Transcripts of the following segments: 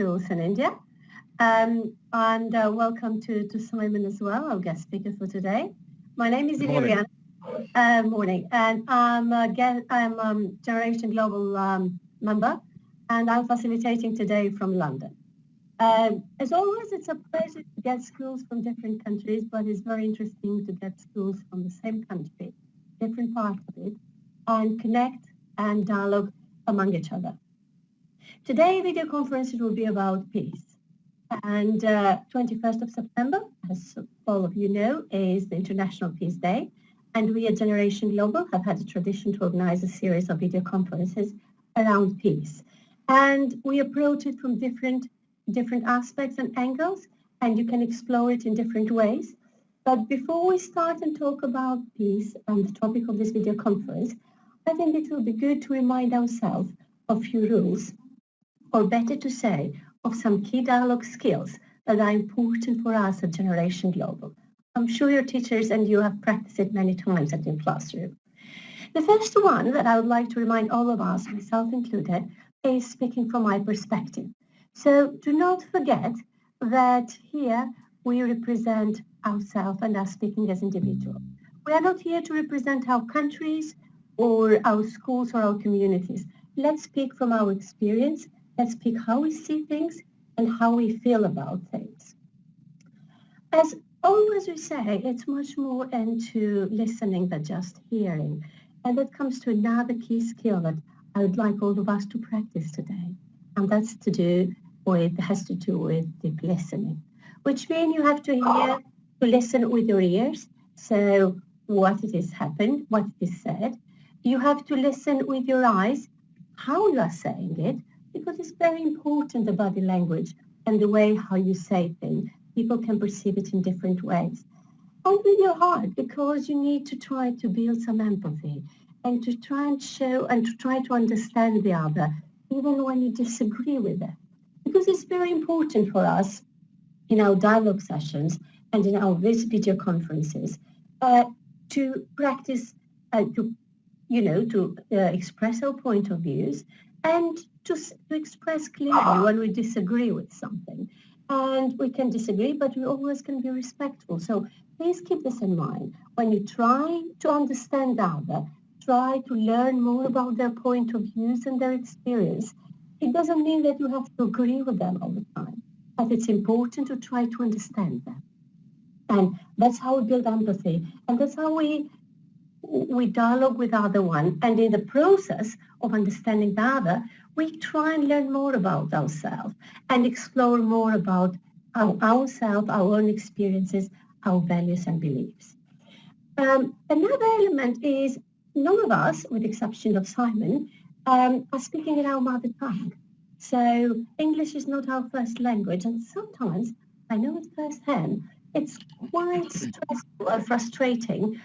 schools in India. And welcome to Simon as well, our guest speaker for today. My name is Illyriana. Morning. And I'm Generation Global member, and I'm facilitating today from London. As always, it's a pleasure to get schools from different countries, but it's very interesting to get schools from the same country, different parts of it, and connect and dialogue among each other. Today, video conference will be about peace. And 21st of September, as all of you know, is the International Peace Day. And we at Generation Global have had a tradition to organize a series of video conferences around peace. And we approach it from different aspects and angles, and you can explore it in different ways. But before we start and talk about peace and the topic of this video conference, I think it will be good to remind ourselves of a few rules, or better to say, of some key dialogue skills that are important for us at Generation Global. I'm sure your teachers and you have practiced it many times at your classroom. The first one that I would like to remind all of us, myself included, is speaking from my perspective. So do not forget that here we represent ourselves and are speaking as individuals. We are not here to represent our countries or our schools or our communities. Let's speak from our experience. Let's speak how we see things and how we feel about things. As always we say, it's much more into listening than just hearing. And that comes to another key skill that I would like all of us to practice today. And that's has to do with deep listening, which means you have to listen with your ears. So what it is happened, what it is said. You have to listen with your eyes, how you are saying it, because it's very important, the body language and the way how you say things. People can perceive it in different ways. And with your heart, because you need to try to build some empathy and to try and show and to try to understand the other, even when you disagree with them. Because it's very important for us in our dialogue sessions and in our video conferences to practice, to express our point of views and to express clearly when we disagree with something. And we can disagree, but we always can be respectful. So please keep this in mind. When you try to understand the other, try to learn more about their point of views and their experience, it doesn't mean that you have to agree with them all the time, but it's important to try to understand them. And that's how we build empathy, and that's how we dialogue with the other one. And in the process of understanding the other, we try and learn more about ourselves and explore more about ourselves, our own experiences, our values and beliefs. Another element is none of us, with the exception of Simon, are speaking in our mother tongue. So English is not our first language, and sometimes, I know it firsthand, it's quite stressful and frustrating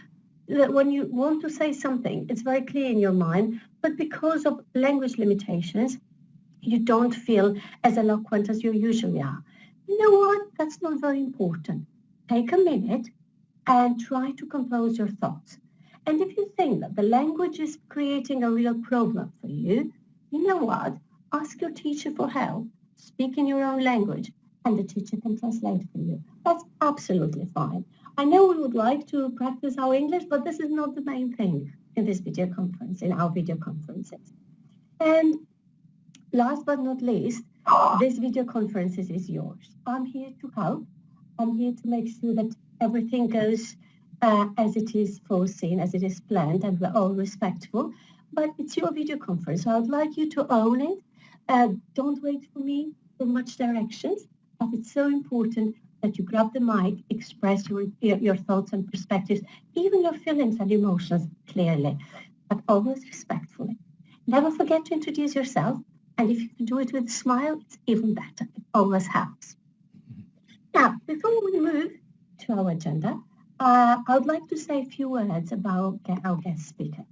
that when you want to say something, it's very clear in your mind, but because of language limitations, you don't feel as eloquent as you usually are. You know what? That's not very important. Take a minute and try to compose your thoughts. And if you think that the language is creating a real problem for you, you know what? Ask your teacher for help. Speak in your own language, and the teacher can translate for you. That's absolutely fine. I know we would like to practice our English, but this is not the main thing in this video conference, in our video conferences. And last but not least, this video conference is yours. I'm here to help. I'm here to make sure that everything goes as it is foreseen, as it is planned, and we're all respectful. But it's your video conference, so I would like you to own it. Don't wait for me for much directions, but it's so important that you grab the mic, express your thoughts and perspectives, even your feelings and emotions clearly, but always respectfully. Never forget to introduce yourself, and if you can do it with a smile, it's even better. It always helps. Now, before we move to our agenda, I would like to say a few words about our guest speaker.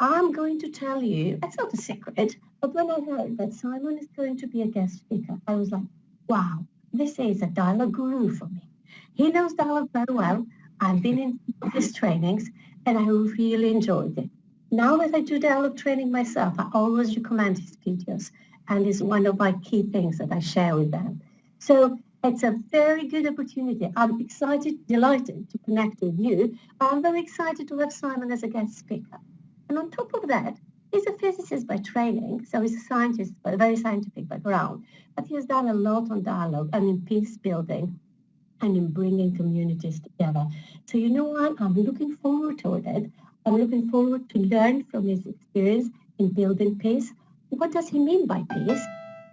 I'm going to tell you, it's not a secret, but when I heard that Simon is going to be a guest speaker, I was like, wow, this is a dialogue guru for me. He knows dialogue very well. I've been in his trainings, and I really enjoyed it. Now that I do dialogue training myself, I always recommend his videos. and is one of my key things that I share with them. So it's a very good opportunity. I'm excited, delighted to connect with you. I'm very excited to have Simon as a guest speaker. And on top of that, he's a physicist by training, so he's a scientist, a very scientific background. But he has done a lot on dialogue and in peace building and in bringing communities together. So you know what? I'm looking forward to it. I'm looking forward to learn from his experience in building peace. What does he mean by peace?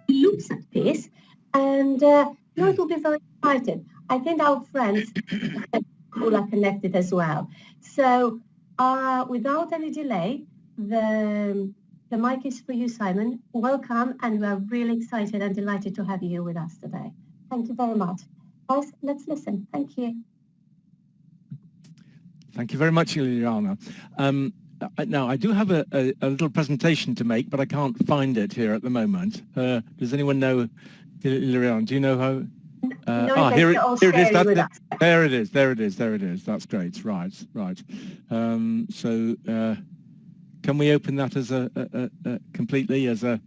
He looks at peace, and we will be very excited. I think our friends who are connected as well. So without any delay, the mic is for you, Simon. Welcome, and we are really excited and delighted to have you with us today. Thank you very much. Guys, let's listen. Thank you. Thank you very much, Liliana. Now, I do have a little presentation to make, but I can't find it here at the moment. Does anyone know, Liliana, do you know how? Here it is. There it is. That's great. Right. Can we open that as a completely as a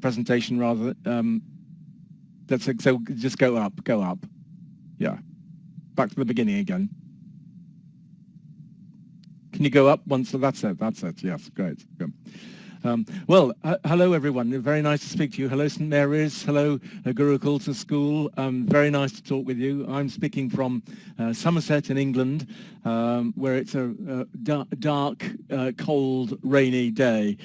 presentation rather? So just go up. Yeah. Back to the beginning again. Can you go up once? That's it. Yes, great. Good. Well, hello everyone. Very nice to speak to you. Hello St Mary's. Hello Gurukul to school. Very nice to talk with you. I'm speaking from Somerset in England, where it's a dark, cold, rainy day.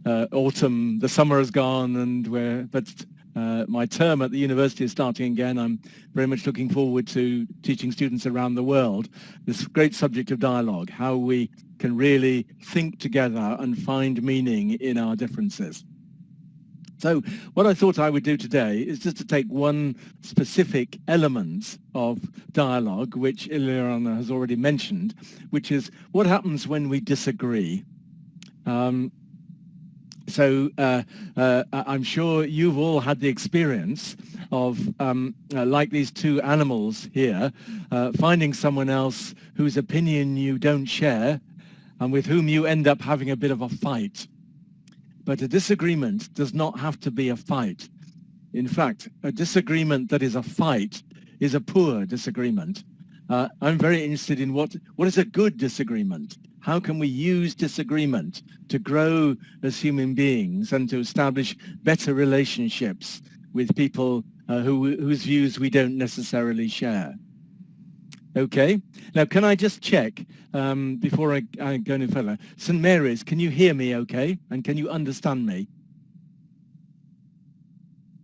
Autumn, the summer has gone, and but my term at the university is starting again. I'm very much looking forward to teaching students around the world this great subject of dialogue, how we can really think together and find meaning in our differences. So what I thought I would do today is just to take one specific element of dialogue, which Ileana has already mentioned, which is what happens when we disagree. So I'm sure you've all had the experience of, like these two animals here, finding someone else whose opinion you don't share and with whom you end up having a bit of a fight. But a disagreement does not have to be a fight. In fact, a disagreement that is a fight is a poor disagreement. I'm very interested in what is a good disagreement? How can we use disagreement to grow as human beings and to establish better relationships with people whose views we don't necessarily share? Okay. Now, can I just check before I go any further? St Mary's, can you hear me okay? And can you understand me?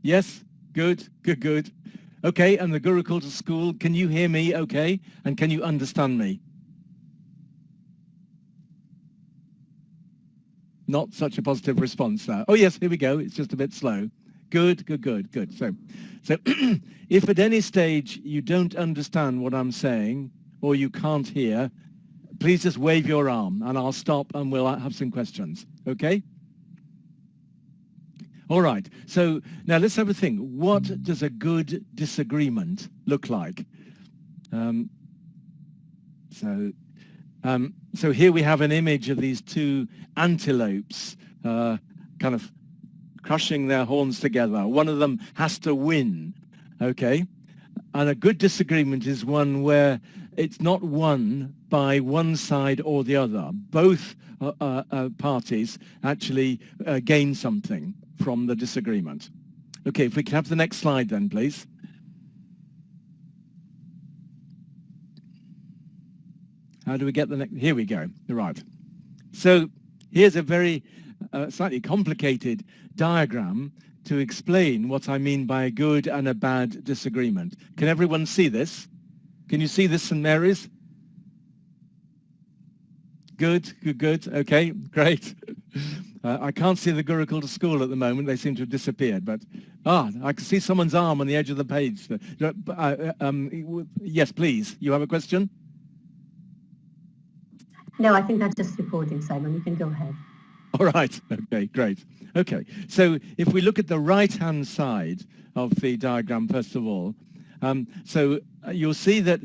Yes? Good. Okay, and the Gurukul to school, can you hear me okay? And can you understand me? Not such a positive response there. Oh yes, here we go. It's just a bit slow. Good. So if at any stage you don't understand what I'm saying or you can't hear, please just wave your arm and I'll stop and we'll have some questions. Okay? All right. So now let's have a think. What does a good disagreement look like? So here we have an image of these two antelopes kind of crushing their horns together. One of them has to win, okay? And a good disagreement is one where it's not won by one side or the other. Both parties actually gain something from the disagreement. Okay, if we can have the next slide then, please. How do we get the next? Here we go. Right. So here's a very slightly complicated diagram to explain what I mean by a good and a bad disagreement. Can everyone see this? Can you see this, St Mary's? Good. Okay, great. I can't see the Gurukul to school at the moment. They seem to have disappeared, but I can see someone's arm on the edge of the page. Yes, please. You have a question? No, I think that's just recording, Simon. You can go ahead. All right. Okay, great. Okay, so if we look at the right-hand side of the diagram, first of all, you'll see that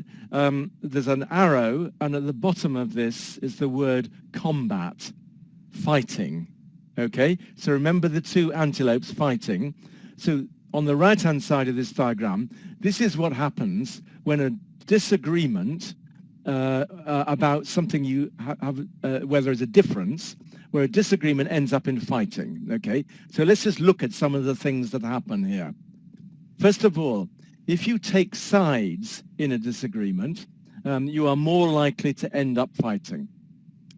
there's an arrow, and at the bottom of this is the word combat, fighting. Okay, so remember the two antelopes fighting. So on the right-hand side of this diagram, this is what happens when a disagreement about something you have, where there's a difference, where a disagreement ends up in fighting. Okay, so let's just look at some of the things that happen here. First of all, if you take sides in a disagreement, you are more likely to end up fighting.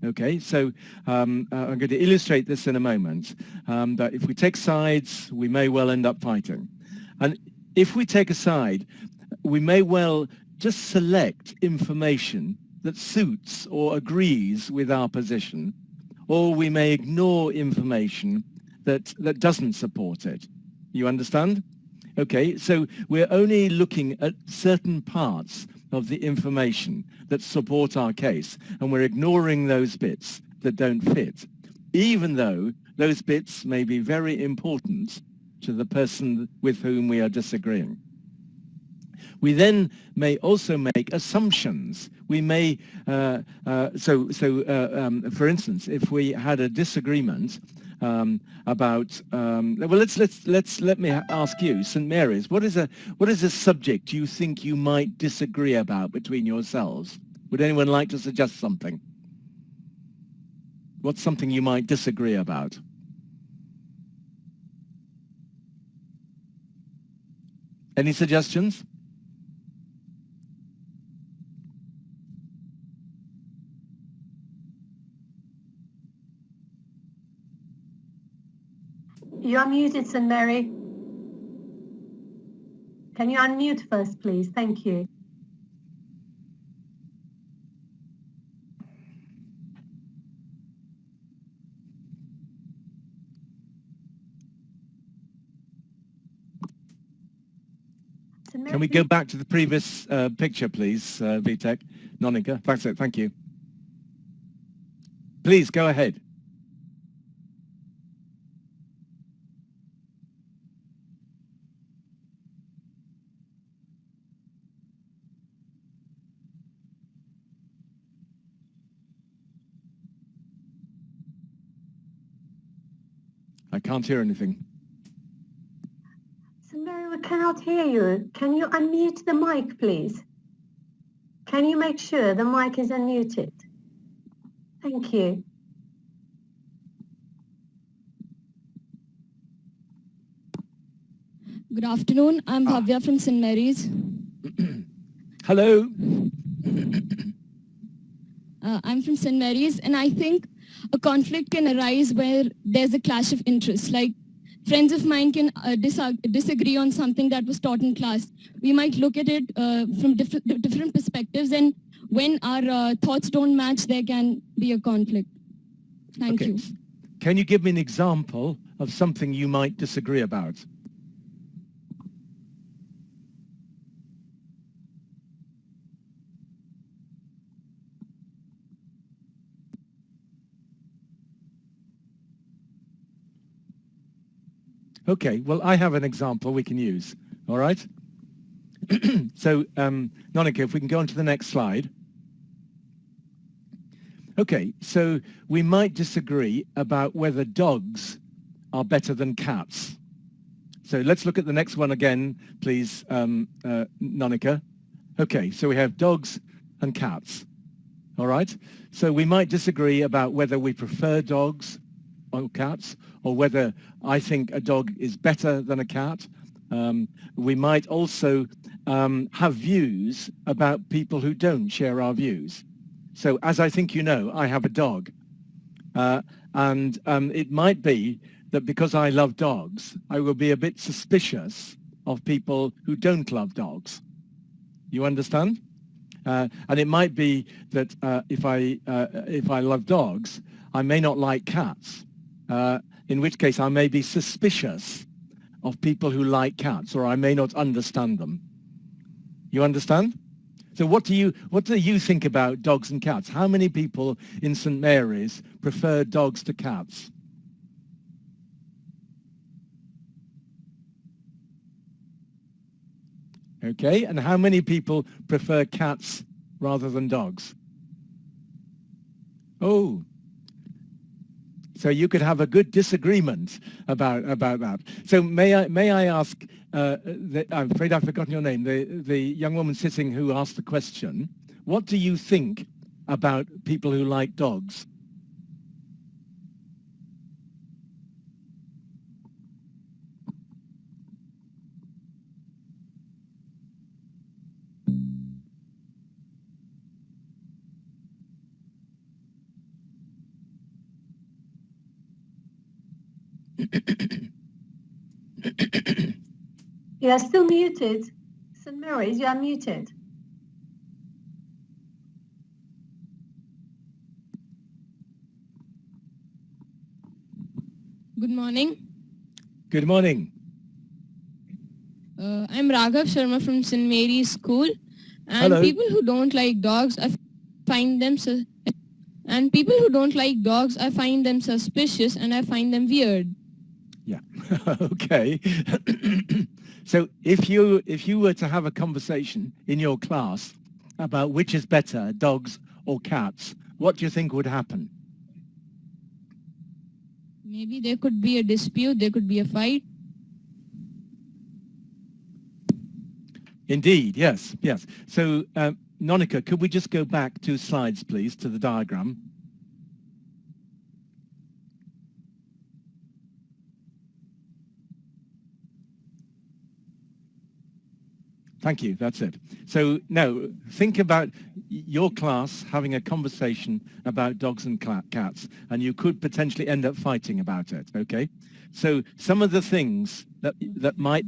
Okay, so I'm going to illustrate this in a moment, but if we take sides, we may well end up fighting. And if we take a side, we may well just select information that suits or agrees with our position, or we may ignore information that doesn't support it. You understand? Okay, so we're only looking at certain parts of the information that support our case, and we're ignoring those bits that don't fit, even though those bits may be very important to the person with whom we are disagreeing. We then may also make assumptions. We may, for instance, if we had a disagreement about, well, let me ask you, St. Mary's, what is a subject you think you might disagree about between yourselves? Would anyone like to suggest something? What's something you might disagree about? Any suggestions? You're muted, St. Mary. Can you unmute first, please? Thank you. Can we go back to the previous picture, please, Vitek? Nonika, that's it, thank you. Please, go ahead. I can't hear anything. St. Mary, we cannot hear you. Can you unmute the mic, please? Can you make sure the mic is unmuted? Thank you. Good afternoon. I'm Bhavya from St. Mary's. Hello. I'm from St. Mary's, and I think a conflict can arise where there's a clash of interests. Like friends of mine can disagree on something that was taught in class. We might look at it from different perspectives, and when our thoughts don't match, there can be a conflict. Thank you. Can you give me an example of something you might disagree about? Okay, well, I have an example we can use, all right? So, Nonika, if we can go on to the next slide. Okay, so we might disagree about whether dogs are better than cats. So let's look at the next one again, please, Nonika. Okay, so we have dogs and cats, all right? So we might disagree about whether we prefer dogs or cats, or whether I think a dog is better than a cat. We might also have views about people who don't share our views. So as I think you know, I have a dog. And it might be that because I love dogs, I will be a bit suspicious of people who don't love dogs. You understand? And it might be that if I love dogs, I may not like cats. In which case I may be suspicious of people who like cats, or I may not understand them. You understand? So what do you think about dogs and cats? How many people in St. Mary's prefer dogs to cats? Okay, and how many people prefer cats rather than dogs? Oh, So you could have a good disagreement about that. So may I ask? I'm afraid I've forgotten your name. The young woman sitting who asked the question. What do you think about people who like dogs? You are still muted. St. Mary's, you are muted. Good morning. Good morning. I'm Raghav Sharma from St. Mary's School. And Hello. people who don't like dogs, I find them suspicious, and I find them weird. Yeah. Okay. So if you were to have a conversation in your class about which is better, dogs or cats, what do you think would happen? Maybe there could be a dispute, there could be a fight. Indeed, yes. So, Nonica, could we just go back 2 slides, please, to the diagram? Thank you, that's it. So now, think about your class having a conversation about dogs and cats, and you could potentially end up fighting about it, okay? So some of the things that might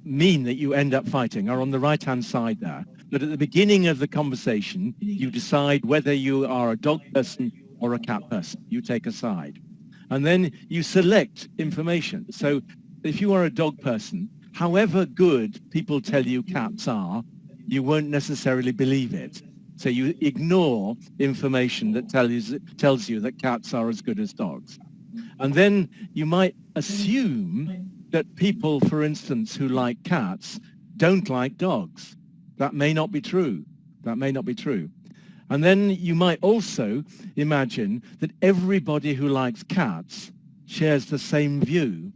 mean that you end up fighting are on the right-hand side there. But at the beginning of the conversation, you decide whether you are a dog person or a cat person. You take a side. And then you select information. So if you are a dog person, however good people tell you cats are, you won't necessarily believe it. So you ignore information that tells you that cats are as good as dogs. And then you might assume that people, for instance, who like cats don't like dogs. That may not be true. That may not be true. And then you might also imagine that everybody who likes cats shares the same view.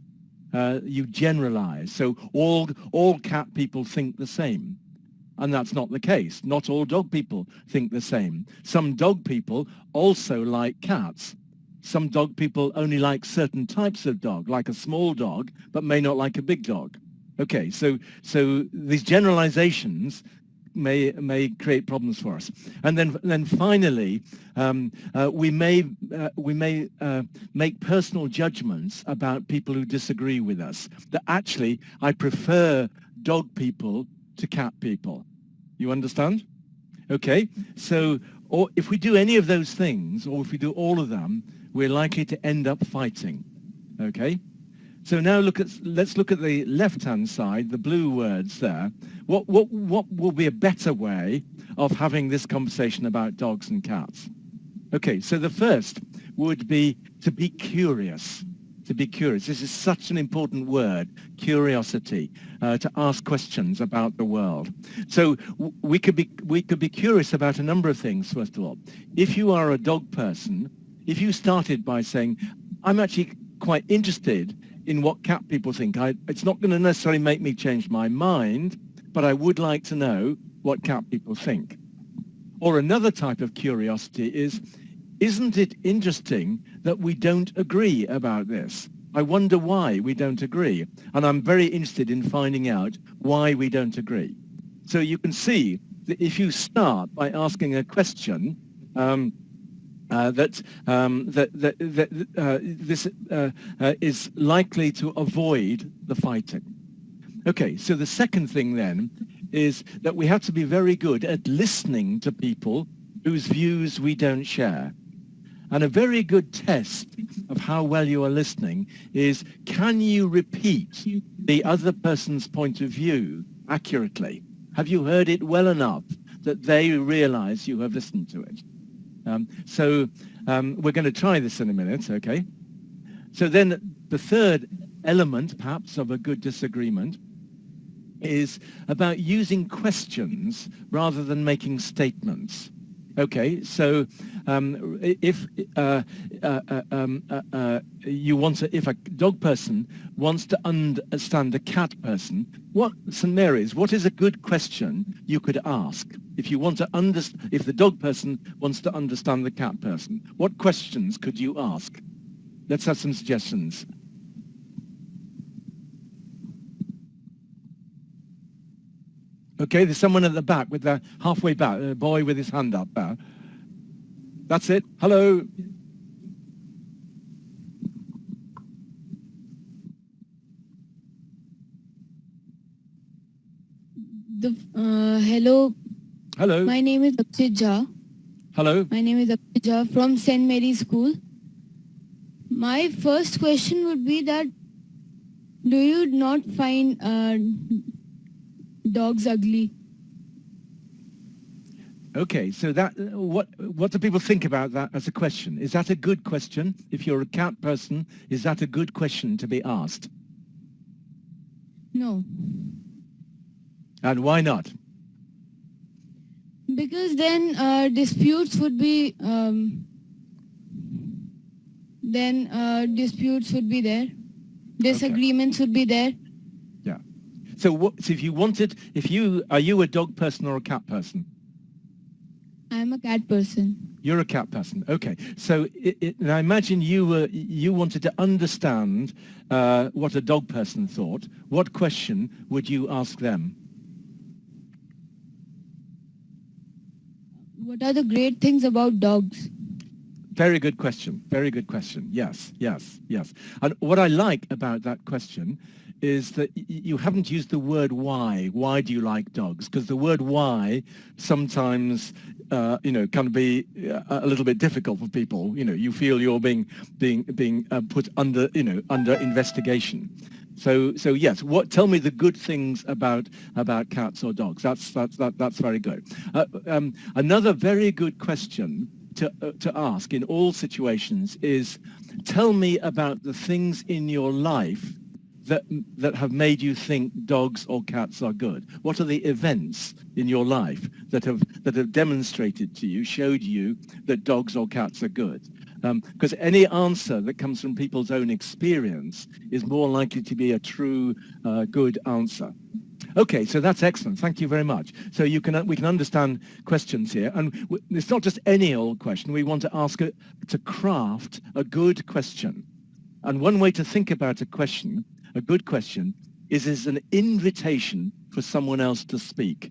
You generalize. So all cat people think the same. And that's not the case. Not all dog people think the same. Some dog people also like cats. Some dog people only like certain types of dog, like a small dog, but may not like a big dog. Okay, so these generalizations may create problems for us. And then finally, we may make personal judgments about people who disagree with us. That actually, I prefer dog people to cat people. You understand? Okay, so or if we do any of those things, or if we do all of them, we're likely to end up fighting. Okay? So now let's look at the left-hand side, the blue words there. What will be a better way of having this conversation about dogs and cats? Okay, so the first would be to be curious. To be curious. This is such an important word, curiosity, to ask questions about the world. So we could be curious about a number of things, first of all. If you are a dog person, if you started by saying, I'm actually quite interested in what cat people think. It's not going to necessarily make me change my mind, but I would like to know what cat people think. Or another type of curiosity is, isn't it interesting that we don't agree about this? I wonder why we don't agree. And I'm very interested in finding out why we don't agree. So you can see that if you start by asking a question, this is likely to avoid the fighting. Okay, so the second thing then is that we have to be very good at listening to people whose views we don't share. And a very good test of how well you are listening is, can you repeat the other person's point of view accurately? Have you heard it well enough that they realize you have listened to it? We're going to try this in a minute, okay? So then the third element, perhaps, of a good disagreement is about using questions rather than making statements. Okay, so if you want to, if a dog person wants to understand a cat person, St. Mary's, what is a good question you could ask if you want to if the dog person wants to understand the cat person? What questions could you ask? Let's have some suggestions. Okay, there's someone at the back with the halfway back, a boy with his hand up there. That's it. Hello. Hello. Hello. My name is Azhar. Hello. My name is Azhar from St. Mary's School. My first question would be that, do you not find dogs ugly? Okay, so that what do people think about that as a question? Is that a good question? If you're a cat person, is that a good question to be asked? No. And why not? Because then disputes would be there. Disagreements would be there. Yeah. So are you a dog person or a cat person? I'm a cat person. You're a cat person. Okay. So I imagine you wanted to understand what a dog person thought. What question would you ask them? What are the great things about dogs? Very good question. Very good question. Yes, yes, yes. And what I like about that question is that you haven't used the word why. Why do you like dogs? Because the word why sometimes, can be a little bit difficult for people. You feel you're being put under investigation. So yes. Tell me the good things about cats or dogs. That's very good. Another very good question to ask in all situations is, tell me about the things in your life that have made you think dogs or cats are good. What are the events in your life that have demonstrated to you, showed you that dogs or cats are good? Because any answer that comes from people's own experience is more likely to be a true, good answer. Okay, so that's excellent. Thank you very much. So we can understand questions here, and it's not just any old question. We want to ask to craft a good question. And one way to think about a good question, is an invitation for someone else to speak.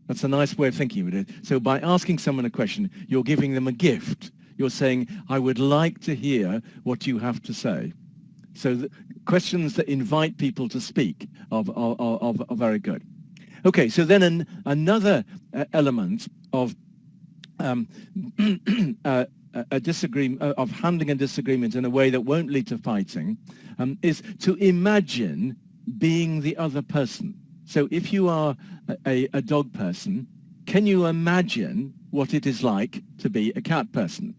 That's a nice way of thinking of it. So by asking someone a question, you're giving them a gift. You're saying, I would like to hear what you have to say. So questions that invite people to speak are very good. Okay, so then another element of a disagreement, of handling a disagreement in a way that won't lead to fighting, is to imagine being the other person. So if you are a dog person, can you imagine what it is like to be a cat person?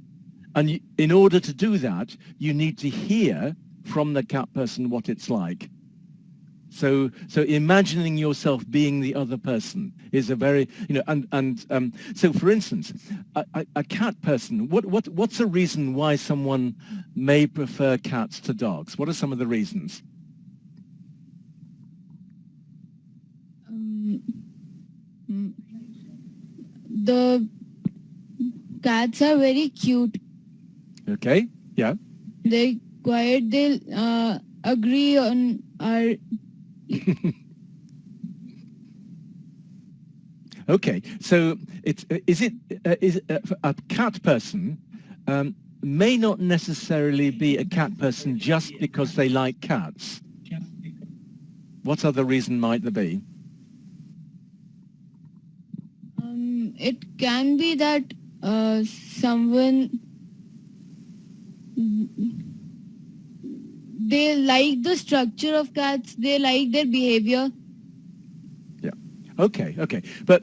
And in order to do that, you need to hear from the cat person what it's like. So imagining yourself being the other person is a very, so for instance, a cat person, what's a reason why someone may prefer cats to dogs? What are some of the reasons? The cats are very cute. Okay, yeah. They're quiet. They'll agree on our... Okay, so is a cat person may not necessarily be a cat person just because they like cats. What other reason might there be? It can be that someone, they like the structure of cats, they like their behavior. Yeah. Okay. But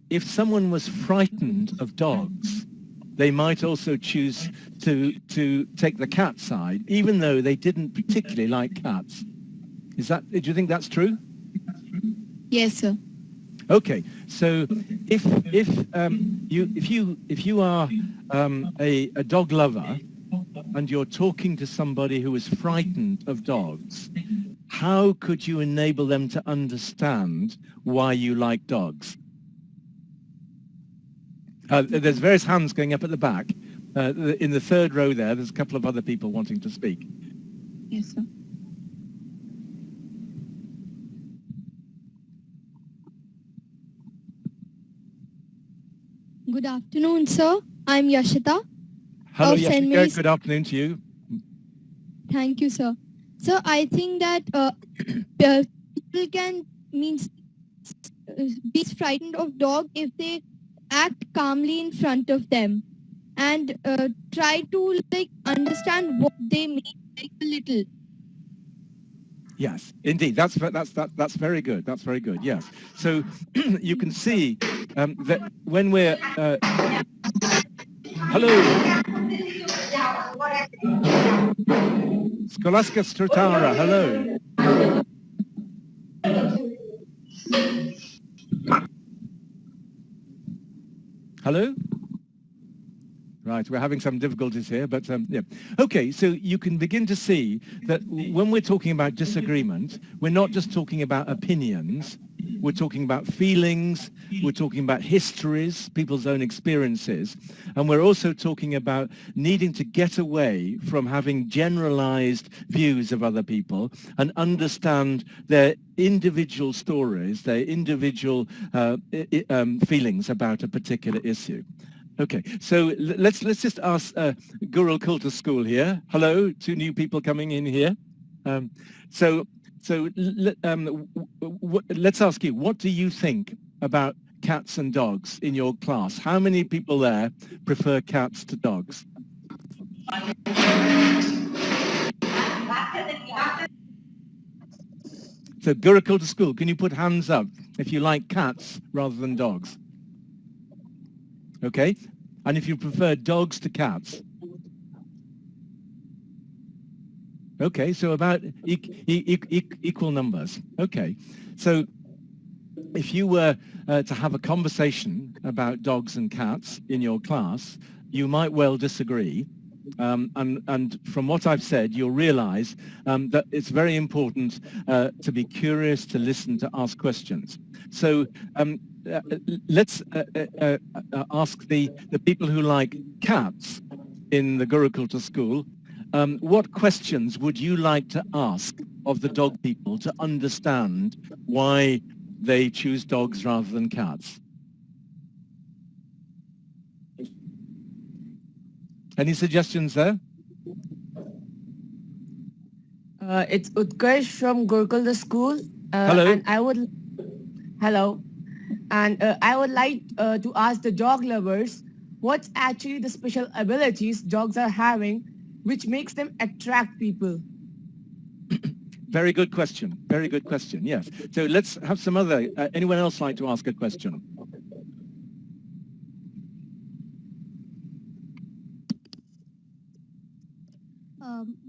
if someone was frightened of dogs, they might also choose to take the cat side, even though they didn't particularly like cats. Do you think that's true? Yes, sir. Okay, so if you are a dog lover and you're talking to somebody who is frightened of dogs, how could you enable them to understand why you like dogs? There's various hands going up at the back. In the third row there's a couple of other people wanting to speak. Yes, sir. Good afternoon, sir. I'm Yashita. Hello, Of St. Yashika. Mary's. Good afternoon to you. Thank you, sir. So I think that people can be frightened of dog if they act calmly in front of them and try to understand what they mean a little. Yes, indeed. That's very good. That's very good. Yes. So you can see that when we're hello, Scholastica Strutara. Hello. Hello. Right, we're having some difficulties here, but yeah. Okay, so you can begin to see that when we're talking about disagreement, we're not just talking about opinions, we're talking about feelings, we're talking about histories, people's own experiences, and we're also talking about needing to get away from having generalized views of other people and understand their individual stories, their individual feelings about a particular issue. Okay, so let's just ask Gurukul to school here. Hello, 2 new people coming in here. Let's ask you, what do you think about cats and dogs in your class? How many people there prefer cats to dogs? So Gurukul to school, can you put hands up if you like cats rather than dogs? Okay, and if you prefer dogs to cats? Okay, so about equal numbers. Okay, so if you were to have a conversation about dogs and cats in your class, you might well disagree. And from what I've said, you'll realize that it's very important to be curious, to listen, to ask questions. So let's ask the people who like cats in the Gurukul to school, what questions would you like to ask of the dog people to understand why they choose dogs rather than cats? Any suggestions there? It's Utkarsh from Gurukul the school. Hello. And I would like to ask the dog lovers what's actually the special abilities dogs are having which makes them attract people. Very good question. Very good question. Yes. So let's have some other. Anyone else like to ask a question?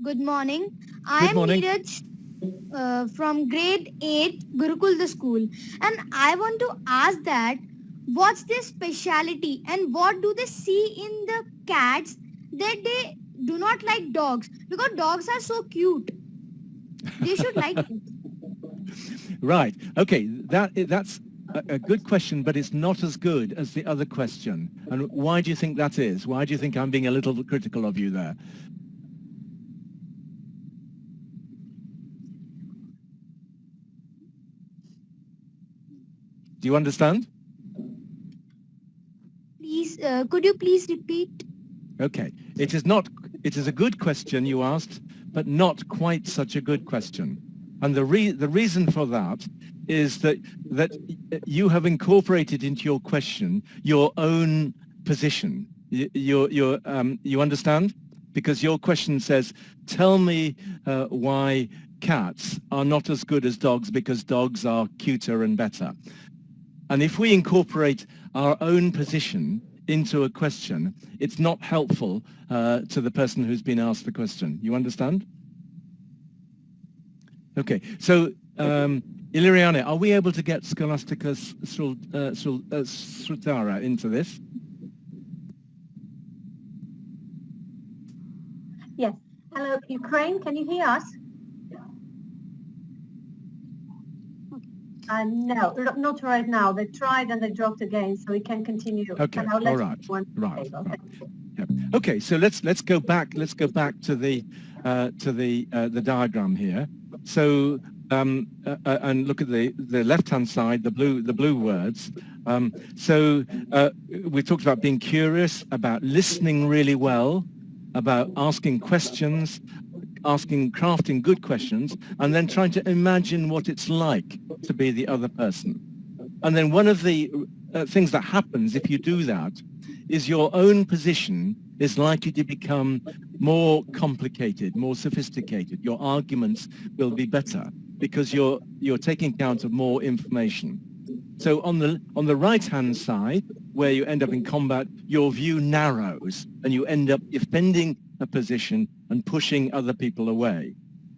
Good morning. Good morning. I am Neeraj from grade 8 Gurukul the school, and I want to ask that what's their speciality and what do they see in the cats that they do not like dogs, because dogs are so cute. They should like it. Right. Okay. That's a good question, but it's not as good as the other question. And why do you think that is? Why do you think I'm being a little critical of you there? Do you understand? Please, could you please repeat? Okay. It is a good question you asked, but not quite such a good question. And the reason for that is that you have incorporated into your question your own position. You understand? Because your question says, tell me why cats are not as good as dogs because dogs are cuter and better. And if we incorporate our own position into a question, it's not helpful to the person who's been asked the question. You understand? Okay, so Iliriane, are we able to get Scholastica Srutara into this? Yes. Hello, Ukraine, can you hear us? No, not right now. They tried and they dropped again, so we can continue. Okay, And I'll all let right, one right, table. right. Yeah. Okay, so let's go back to the diagram here. So and look at the left-hand side, the blue words. We talked about being curious, about listening really well, about asking questions, crafting good questions, and then trying to imagine what it's like to be the other person. And then one of the things that happens if you do that is your own position is likely to become more complicated, more sophisticated. Your arguments will be better because you're taking account of more information. So on the right-hand side, where you end up in combat, your view narrows and you end up defending a position and pushing other people away.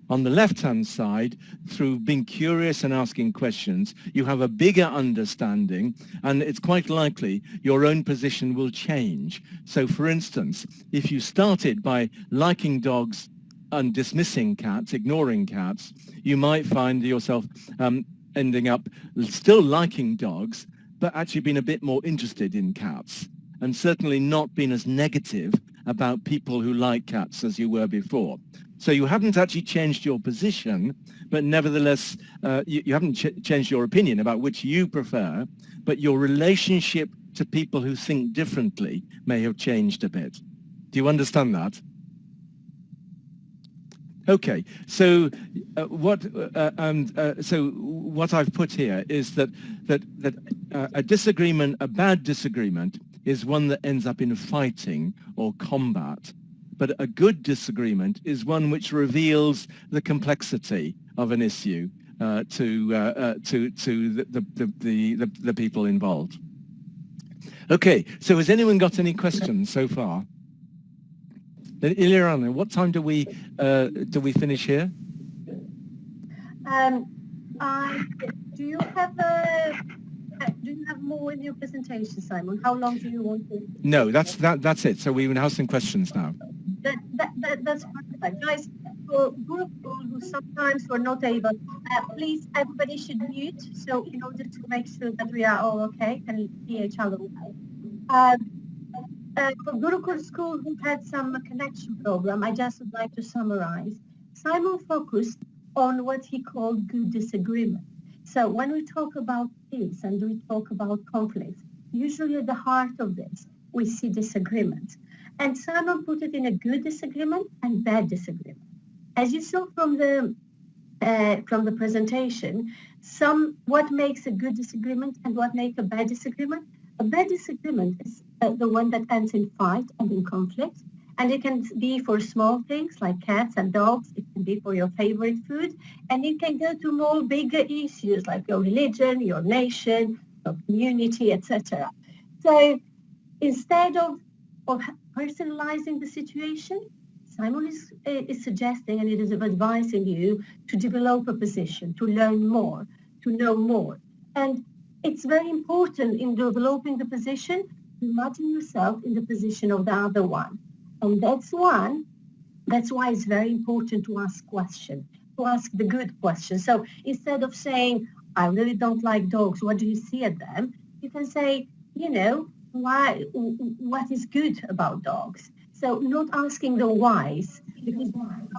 On the left-hand side, through being curious and asking questions, you have a bigger understanding, and it's quite likely your own position will change. So for instance, if you started by liking dogs and dismissing cats, ignoring cats, you might find yourself ending up still liking dogs, but actually being a bit more interested in cats, and certainly not being as negative about people who like cats as you were before. So you haven't actually changed your position, but nevertheless, you haven't changed your opinion about which you prefer, but your relationship to people who think differently may have changed a bit. Do you understand that? Okay, so what I've put here is that a disagreement, a bad disagreement, is one that ends up in fighting or combat. But a good disagreement is one which reveals the complexity of an issue to the people involved. Okay, so has anyone got any questions so far? Ilirana, what time do we finish here? Do you have more in your presentation, Simon? How long do you want to? No, that's it. So we have some questions now. That's perfect. Guys, for Gurukul, who sometimes we're not able, please, everybody should mute. So in order to make sure that we are all okay and see each other well. For Gurukul school who had some connection problem, I just would like to summarize. Simon focused on what he called good disagreement. So when we talk about peace and we talk about conflict, usually at the heart of this, we see disagreement. And Simon put it in a good disagreement and bad disagreement. As you saw from the presentation, what makes a good disagreement and what makes a bad disagreement. A bad disagreement is the one that ends in fight and in conflict. And it can be for small things like cats and dogs. It can be for your favorite food. And it can go to more bigger issues like your religion, your nation, your community, etc. So instead of personalizing the situation, Simon is suggesting and it is advising you to develop a position, to learn more, to know more. And it's very important in developing the position to imagine yourself in the position of the other one. And that's why it's very important to ask questions, to ask the good questions. So instead of saying, I really don't like dogs, what do you see at them? You can say, what is good about dogs? So not asking the whys, because you're not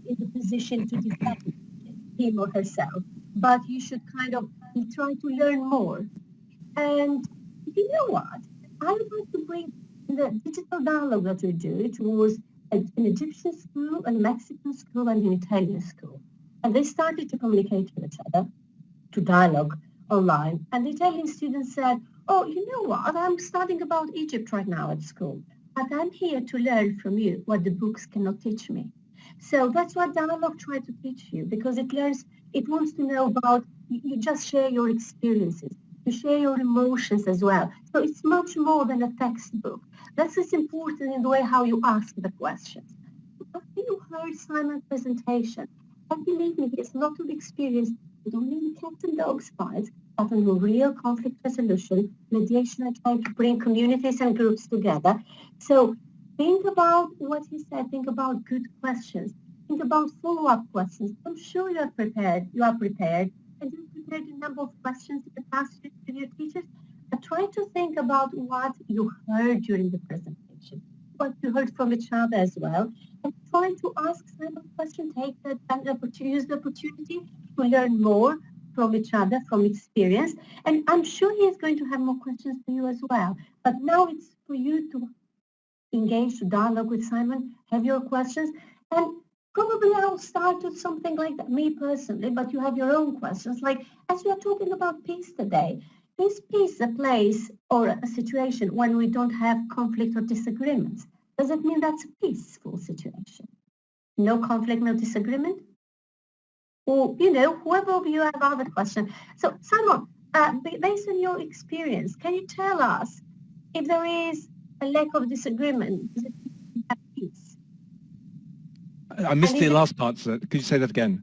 in the position to defend him or herself, but you should kind of try to learn more. And you know what? I would like to bring the digital dialogue that we do. It was an Egyptian school, a Mexican school, and an Italian school. And they started to communicate with each other, to dialogue online. And the Italian students said, oh, you know what? I'm studying about Egypt right now at school. But I'm here to learn from you what the books cannot teach me. So that's what dialogue tries to teach you, because it wants to know about, you just share your experiences. You share your emotions as well. So it's much more than a textbook. That's what's important in the way how you ask the questions. After you heard Simon's presentation, And believe me, he has a lot of experience not only in cats and dogs fights, but on real conflict resolution, mediation, and trying to bring communities and groups together. So think about what he said. Think about good questions. Think about follow-up questions. I'm sure you are prepared. And you prepared a number of questions in the past with your teachers. But try to think about what you heard during the presentation, what you heard from each other as well, and try to ask Simon questions. Take that opportunity, use the opportunity to learn more from each other, from experience. And I'm sure he is going to have more questions for you as well. But now it's for you to engage, to dialogue with Simon, have your questions, and probably I'll start with something like that, me personally, but you have your own questions. Like, as we are talking about peace today, is peace a place or a situation when we don't have conflict or disagreements? Does it mean that's a peaceful situation? No conflict, no disagreement? Or, whoever of you have other questions. So, Simon, based on your experience, can you tell us if there is a lack of disagreement, does it mean have peace? I missed the last part, sir. Could you say that again?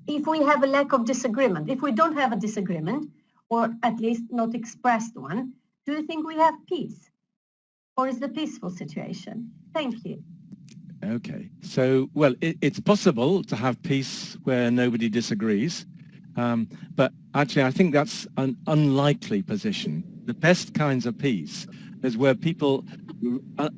If we have a lack of disagreement, if we don't have a disagreement, or at least not expressed one, do you think we have peace? Or is it a peaceful situation? Thank you. Okay. So, well, it's possible to have peace where nobody disagrees. But actually, I think that's an unlikely position. The best kinds of peace is where people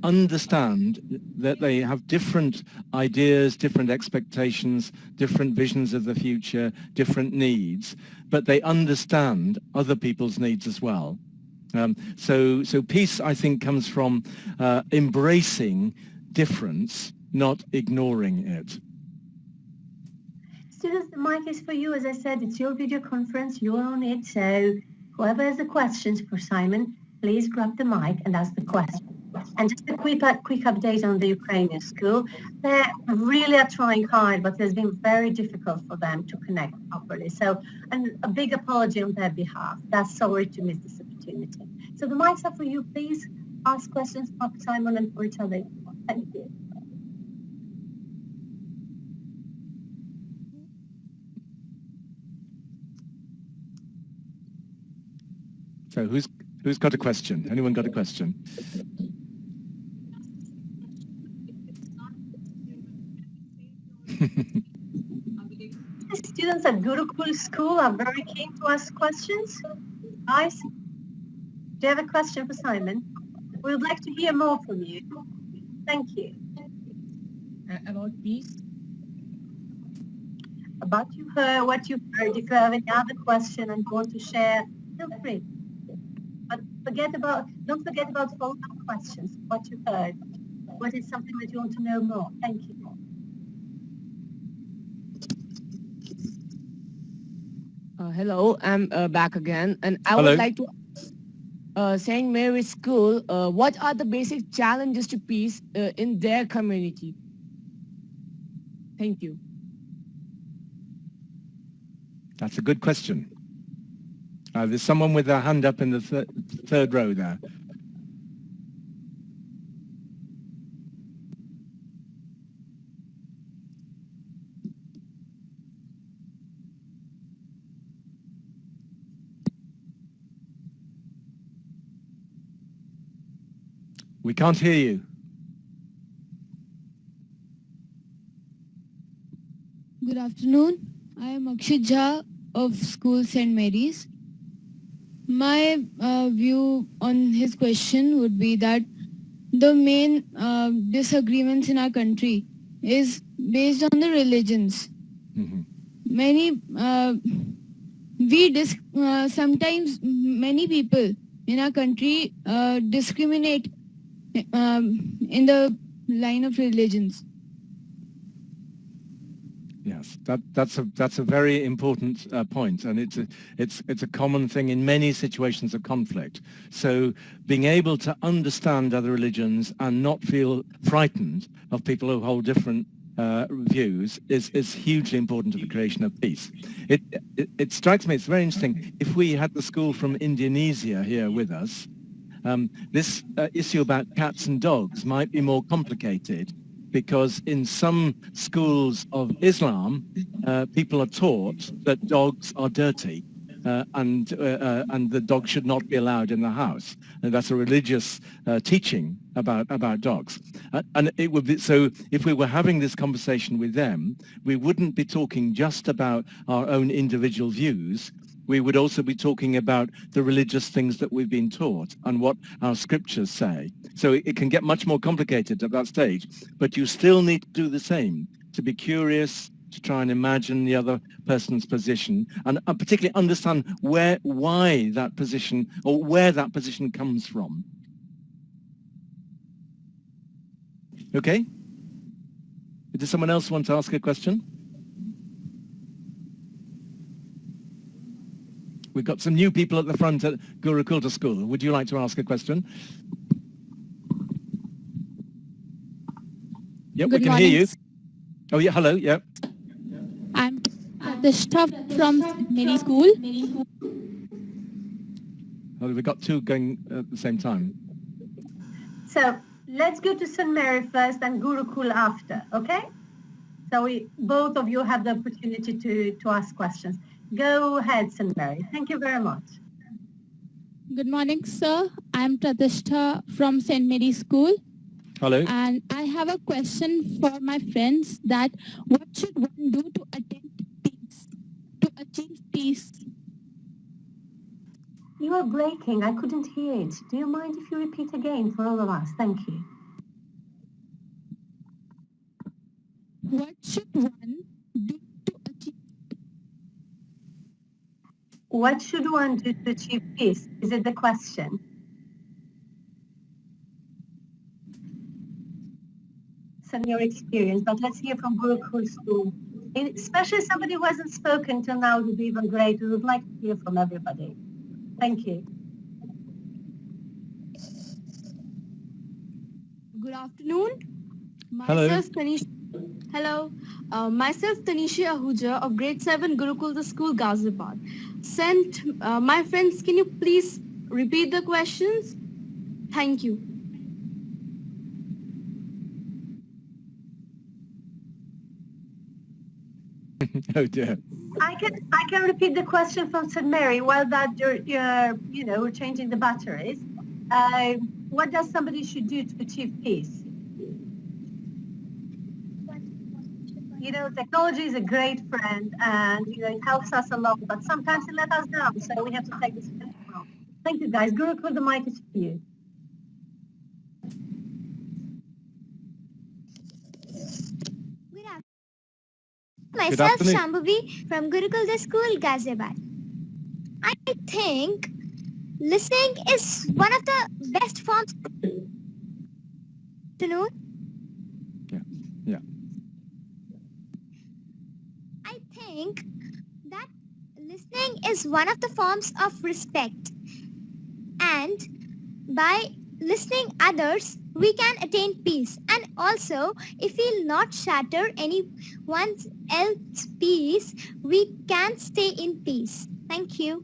understand that they have different ideas, different expectations, different visions of the future, different needs, but they understand other people's needs as well. So peace, I think, comes from embracing difference, not ignoring it. Students, the mic is for you. As I said, it's your video conference. You're on it. So whoever has the questions for Simon, please grab the mic and ask the question. And just a quick update on the Ukrainian school. They really are trying hard, but it's been very difficult for them to connect properly. So a big apology on their behalf. That's sorry to miss this opportunity. So the mics are for you. Please ask questions of Simon and for each other. Thank you. So who's got a question? Anyone got a question? The students at Gurukul school are very keen to ask questions. Guys, do you have a question for Simon? We would like to hear more from you. Thank you. About peace? About what you've heard. If you have any other question and want to share, feel free. But don't forget about follow-up questions, what you heard. What is something that you want to know more? Thank you. Hello, I'm back again, and I Hello. would like to St. Mary's School, what are the basic challenges to peace in their community? Thank you. That's a good question. There's someone with their hand up in the third row there. We can't hear you. Good afternoon. I am Akshit Jha of School St. Mary's. My view on his question would be that the main disagreements in our country is based on the religions. Mm-hmm. Sometimes many people in our country discriminate in the line of religions. Yes, that's a very important point, and it's a common thing in many situations of conflict. So being able to understand other religions and not feel frightened of people who hold different views is hugely important to the creation of peace. It strikes me, it's very interesting. If we had the school from Indonesia here with us, this issue about cats and dogs might be more complicated because in some schools of Islam, people are taught that dogs are dirty. And the dog should not be allowed in the house. And that's a religious teaching about dogs. And it would be, so if we were having this conversation with them, we wouldn't be talking just about our own individual views. We would also be talking about the religious things that we've been taught and what our scriptures say. So it can get much more complicated at that stage, but you still need to do the same, to be curious, to try and imagine the other person's position, and particularly understand why that position, or where that position comes from. Okay? Does someone else want to ask a question? We've got some new people at the front at Gurukul School. Would you like to ask a question? Yep, we can hear you. Oh, yeah, hello, yep. I'm the staff from Mary School. Oh, we've got two going at the same time. So let's go to St. Mary first and Gurukul after, okay? So both of you have the opportunity to ask questions. Go ahead, St. Mary. Thank you very much. Good morning, sir. I'm Pratishta from St. Mary's School. Hello. And I have a question for my friends that what should one do to attempt peace, to achieve peace? You are breaking. I couldn't hear it. Do you mind if you repeat again for all of us? Thank you. What should one do to achieve? What should one do to achieve peace? Is it the question? And your experience, but let's hear from Gurukul School. Especially somebody who hasn't spoken till now would be even great. We would like to hear from everybody. Thank you. Good afternoon. Hello. Myself Tanisha Ahuja of grade 7 Gurukul School, Ghaziabad. My friends, can you please repeat the questions? Thank you. Oh dear. I can repeat the question from St. Mary while that we're changing the batteries. What does somebody should do to achieve peace? Technology is a great friend, and it helps us a lot, but sometimes it lets us down, so we have to take this as well. Thank you, guys. Gurukul, the mic is for you. Myself, Shambhavi from Gurukul School, Ghaziabad. I think listening is one of the best forms to know. Yeah. I think that listening is one of the forms of respect, and by listening others, we can attain peace. And also, if we'll not shatter anyone else's peace, we can stay in peace. Thank you.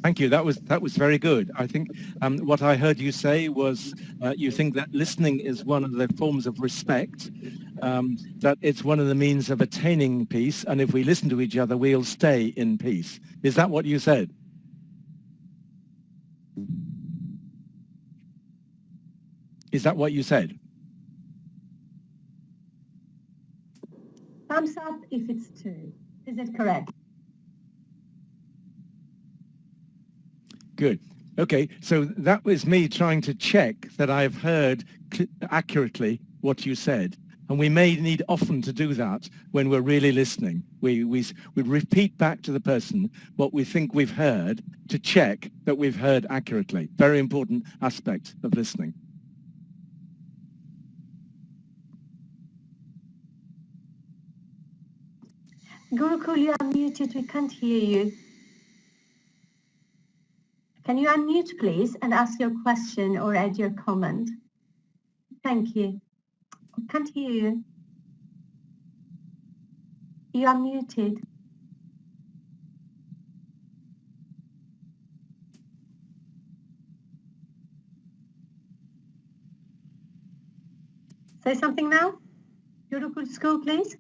Thank you. That was very good. I think what I heard you say was you think that listening is one of the forms of respect, that it's one of the means of attaining peace, and if we listen to each other, we'll stay in peace. Is that what you said? Is that what you said? Thumbs up if it's true. Is it correct? Good. Okay, so that was me trying to check that I've heard accurately what you said. And we may need often to do that when we're really listening. We repeat back to the person what we think we've heard to check that we've heard accurately. Very important aspect of listening. Gurukul, you are muted. We can't hear you. Can you unmute, please, and ask your question or add your comment? Thank you. We can't hear you. You are muted. Say something now. Gurukul school, please.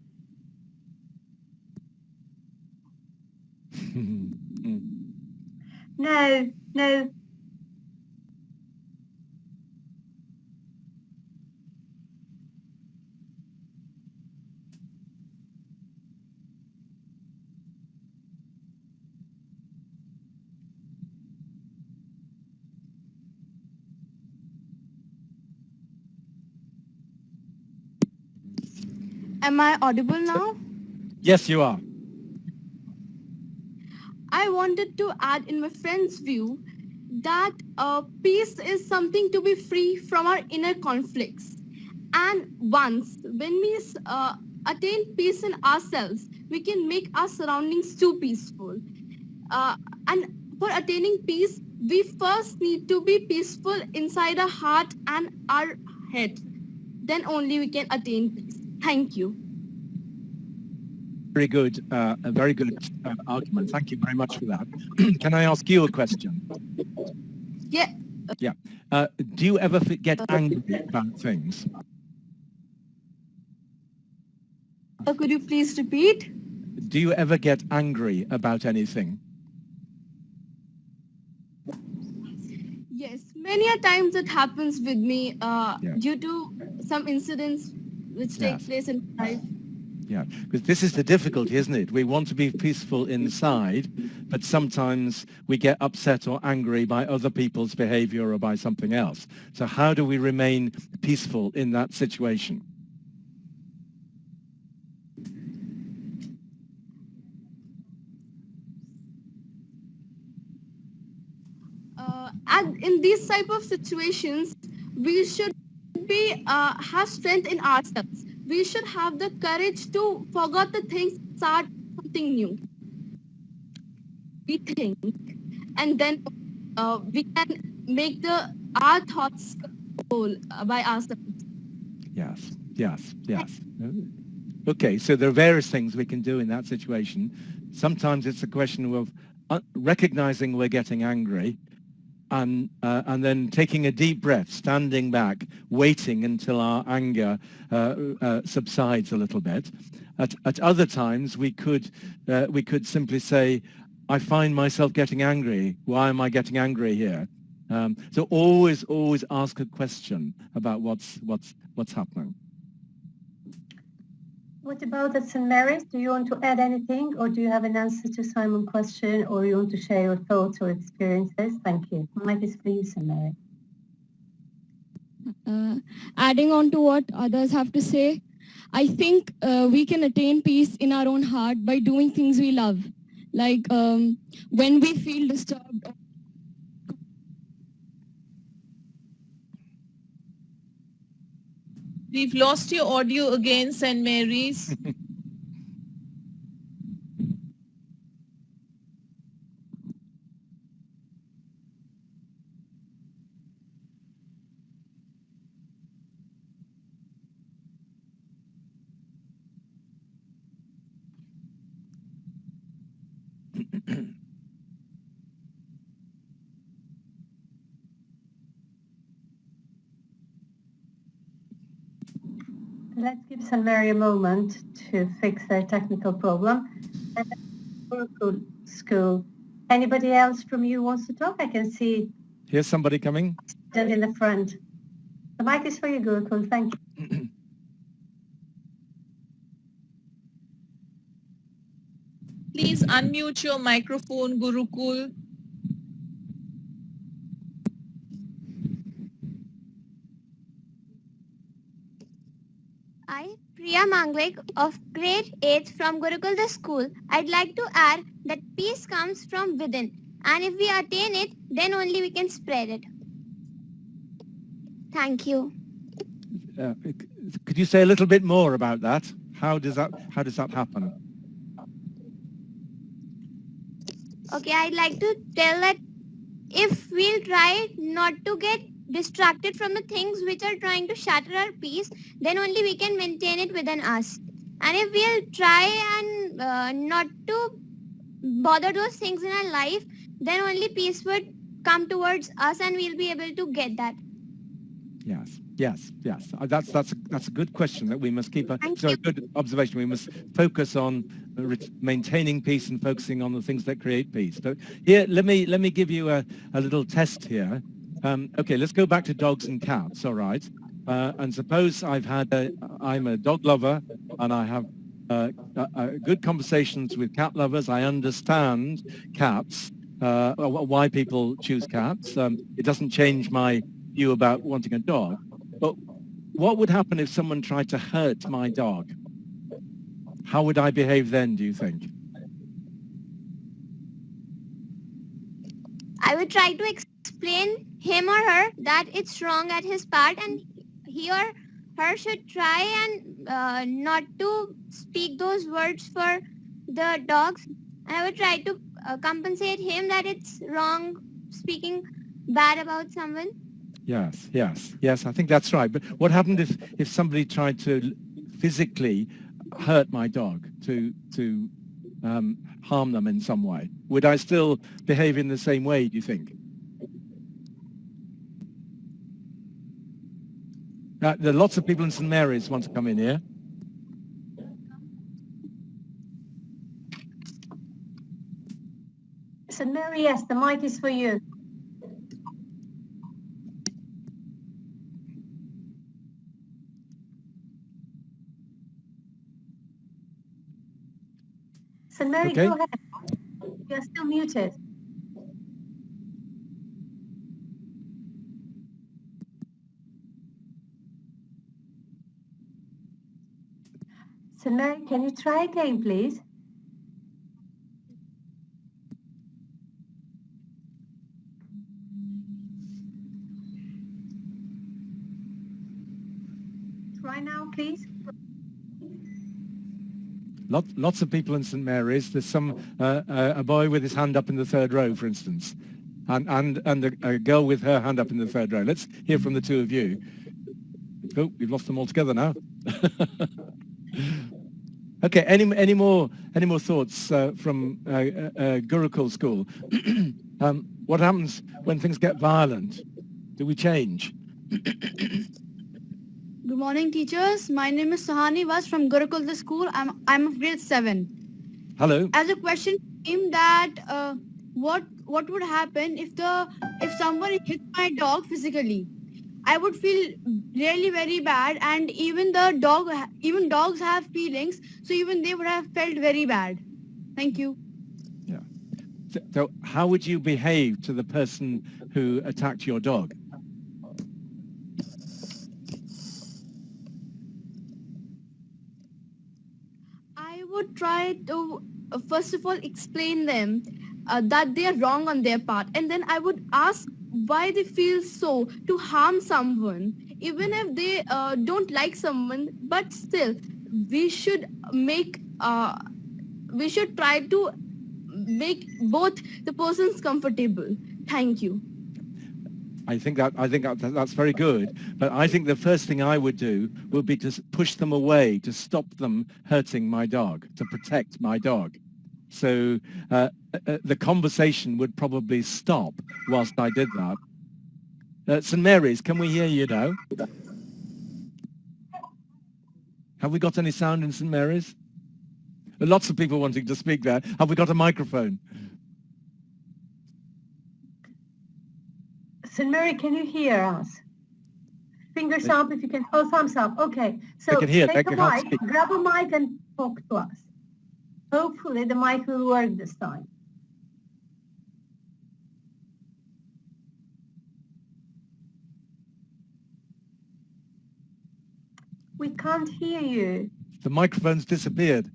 No, no. Am I audible now? Yes, you are. I wanted to add in my friend's view that peace is something to be free from our inner conflicts. And once when we attain peace in ourselves, we can make our surroundings too peaceful. And for attaining peace, we first need to be peaceful inside our heart and our head. Then only we can attain peace. Thank you. Very good, a very good argument. Thank you very much for that. Can I ask you a question? Yeah. Yeah. Do you ever get angry about things? Could you please repeat? Do you ever get angry about anything? Yes, many a times it happens with me Yeah. due to some incidents which take Yes. place in life. Yeah, because this is the difficulty, isn't it? We want to be peaceful inside, but sometimes we get upset or angry by other people's behavior or by something else. So how do we remain peaceful in that situation? And in these type of situations, we should be have strength in ourselves. We should have the courage to forget the things, start something new. We think, and then we can make our thoughts whole by ourselves. Yes, yes, yes. Okay, so there are various things we can do in that situation. Sometimes it's a question of recognizing we're getting angry and then taking a deep breath, standing back, waiting until our anger subsides a little bit. At other times, we could simply say, I find myself getting angry. Why am I getting angry here? So always ask a question about what's happening. What about at St. Mary's? Do you want to add anything, or do you have an answer to Simon's question, or you want to share your thoughts or experiences? Thank you. Mic is for you, St. Mary. Adding on to what others have to say, I think we can attain peace in our own heart by doing things we love. Like when we feel disturbed. We've lost your audio again, St. Mary's. Let's give St. Mary a moment to fix their technical problem. Gurukul school. Anybody else from you wants to talk? I can see Here's somebody coming. student in the front. The mic is for you, Gurukul. Thank you. Please unmute your microphone, Gurukul. I, Priya Manglik of grade 8 from Gurukul the school, I'd like to add that peace comes from within, and if we attain it, then only we can spread it. Thank you. Could you say a little bit more about that? How does that happen? Okay, I'd like to tell that if we'll try not to get distracted from the things which are trying to shatter our peace, then only we can maintain it within us. And if we'll try and not to bother those things in our life, then only peace would come towards us and we'll be able to get that. Yes, Yes, yes. That's a good question that we must keep. Thank So a you. good observation. We must focus on maintaining peace and focusing on the things that create peace. So here, let me give you a little test here. Okay, let's go back to dogs and cats. All right. And suppose I'm a dog lover and I have good conversations with cat lovers. I understand cats, why people choose cats. It doesn't change my view about wanting a dog. But what would happen if someone tried to hurt my dog? How would I behave then, do you think? I would try to explain him or her that it's wrong at his part, and he or her should try and not to speak those words for the dogs. And I would try to compensate him that it's wrong speaking bad about someone. Yes, yes, yes, I think that's right. But what happened if somebody tried to physically hurt my dog, to harm them in some way? Would I still behave in the same way, do you think? There are lots of people in St. Mary's want to come in here. St. Mary, yes, the mic is for you. St. Mary, Okay. go ahead. You're still muted. St. Mary, can you try again, please? Try now, please. Lots of people in St. Mary's. There's a boy with his hand up in the third row, for instance, and a girl with her hand up in the third row. Let's hear from the two of you. Oh, we've lost them all together now. Okay. Any more thoughts from Gurukul school? What happens when things get violent? Do we change? Good morning, teachers. My name is Sahani Was from Gurukul the school. I'm of grade 7. Hello. As a question came that what would happen if someone hit my dog physically? I would feel really very bad, and even dogs have feelings, so even they would have felt very bad. Thank you. Yeah. So how would you behave to the person who attacked your dog? I would try to first of all explain them that they are wrong on their part, and then I would ask why they feel so to harm someone, even if they don't like someone. But still, we should try to make both the persons comfortable. Thank you. I think that's very good. But I think the first thing I would do would be to push them away, to stop them hurting my dog, to protect my dog. So the conversation would probably stop whilst I did that. St. Mary's, can we hear you now? Have we got any sound in St. Mary's? Lots of people wanting to speak there. Have we got a microphone? St. Mary, can you hear us? Fingers up if you can. Oh, thumbs up. Okay. So They can hear. take They a can help mic, speak. grab a mic and talk to us. Hopefully the mic will work this time. We can't hear you. The microphone's disappeared.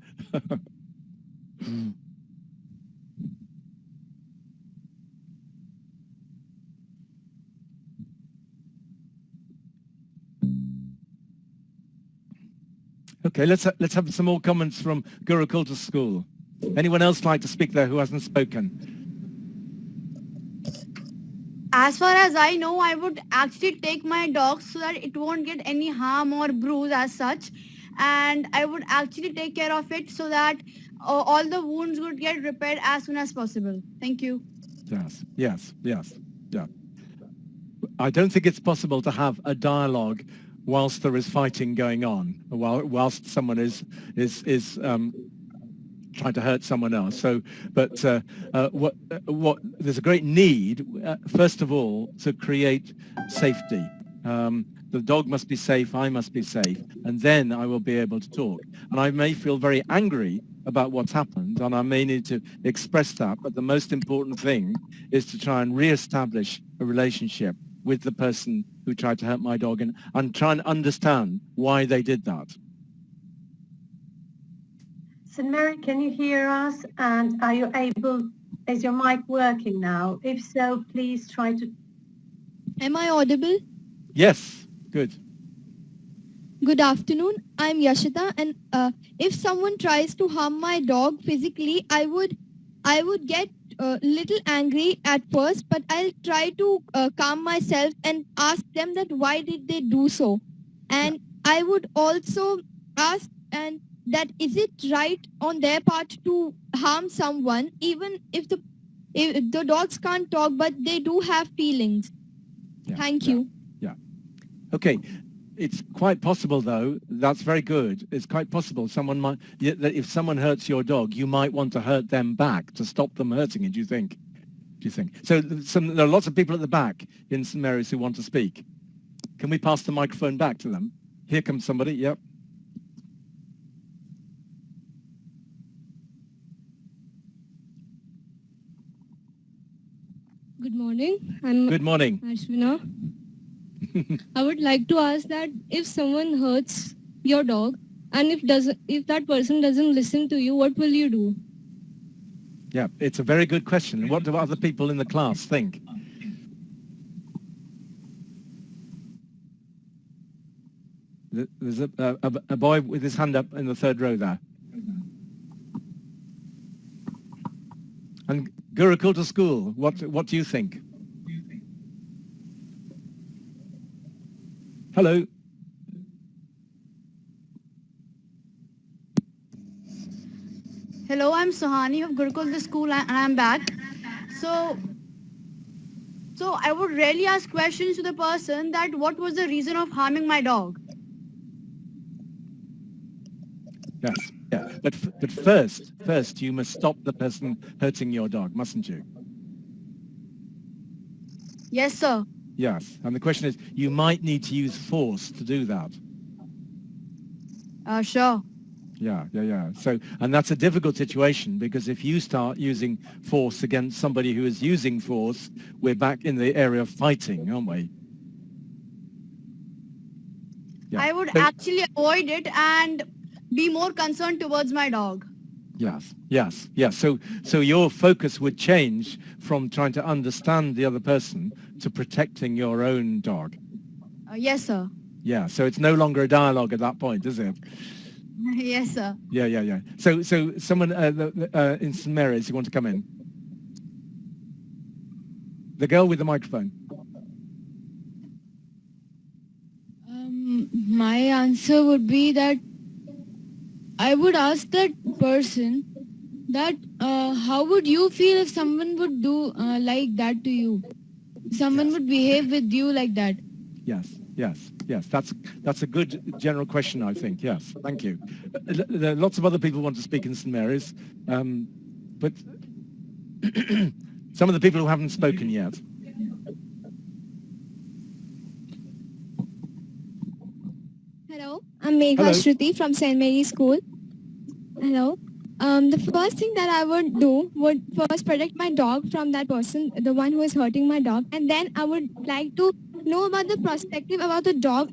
Okay, let's have some more comments from Gurukul school. Anyone else like to speak there who hasn't spoken? As far as I know, I would actually take my dog so that it won't get any harm or bruise as such, and I would actually take care of it so that all the wounds would get repaired as soon as possible. Thank you. Yes. Yeah. I don't think it's possible to have a dialogue whilst there is fighting going on, whilst someone is trying to hurt someone else. So, but what there's a great need, first of all, to create safety. The dog must be safe, I must be safe, and then I will be able to talk. And I may feel very angry about what's happened, and I may need to express that, but the most important thing is to try and re-establish a relationship with the person who tried to hurt my dog and try and understand why they did that. St. Mary, can you hear us? And are you able, is your mic working now? If so, please try to... Am I audible? Yes, good. Good afternoon. I'm Yashita, and if someone tries to harm my dog physically, I would get a little angry at first, but I'll try to calm myself and ask them that why did they do so, and I would also ask and that is it right on their part to harm someone, even if the dogs can't talk, but they do have feelings. Thank you. Yeah. Okay. It's quite possible, though. That's very good. It's quite possible someone might, if someone hurts your dog, you might want to hurt them back to stop them hurting it. Do you think? So there are lots of people at the back in St. Mary's who want to speak. Can we pass the microphone back to them? Here comes somebody. Yep. Good morning. Good morning. Ashwina. I would like to ask that if someone hurts your dog and if that person doesn't listen to you, what will you do? Yeah, it's a very good question. What do other people in the class think? There's a boy with his hand up in the third row there. And Gurukul to school, what do you think? Hello. Hello, I'm Sohani of Gurukul the school and I'm back. So I would really ask questions to the person that what was the reason of harming my dog? Yes, yeah. But first you must stop the person hurting your dog, mustn't you? Yes, sir. Yes, and the question is, you might need to use force to do that. Sure. Yeah. So, and that's a difficult situation because if you start using force against somebody who is using force, we're back in the area of fighting, aren't we? Yeah. I would actually avoid it and be more concerned towards my dog. Yes. So your focus would change from trying to understand the other person to protecting your own dog. Yes, sir. Yeah, so it's no longer a dialogue at that point, is it? Yes, sir. Yeah. So someone in St. Mary's, you want to come in? The girl with the microphone. My answer would be that I would ask that person that how would you feel if someone would do like that to you? Someone would behave with you like that. Yes. That's a good general question, I think. Yes, thank you. There are lots of other people who want to speak in St. Mary's, but some of the people who haven't spoken yet. Hello, I'm Megha Shruti from St. Mary's School. Hello. The first thing that I would do would first protect my dog from that person, the one who is hurting my dog, and then I would like to know about the perspective about the dog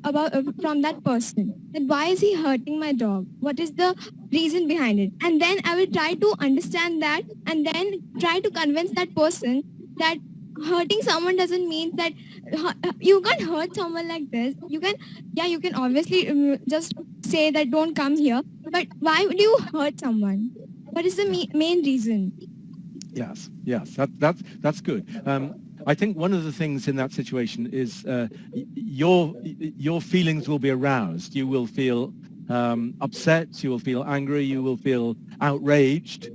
from that person. That why is he hurting my dog? What is the reason behind it? And then I will try to understand that and then try to convince that person that hurting someone doesn't mean that you can't hurt someone like this. You can obviously just say that don't come here, but why would you hurt someone? What is the main reason? Yes, that's good. I think one of the things in that situation is your feelings will be aroused. You will feel upset, you will feel angry, you will feel outraged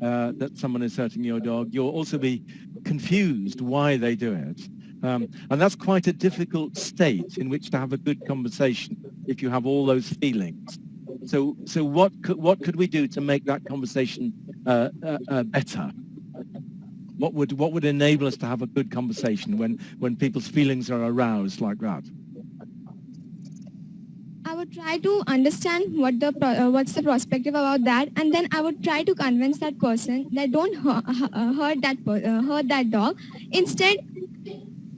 that someone is hurting your dog. You'll also be confused why they do it. And that's quite a difficult state in which to have a good conversation if you have all those feelings. So what could we do to make that conversation better? What would enable us to have a good conversation when people's feelings are aroused like that? I would try to understand what's the perspective about that, and then I would try to convince that person that don't hurt that dog. Instead,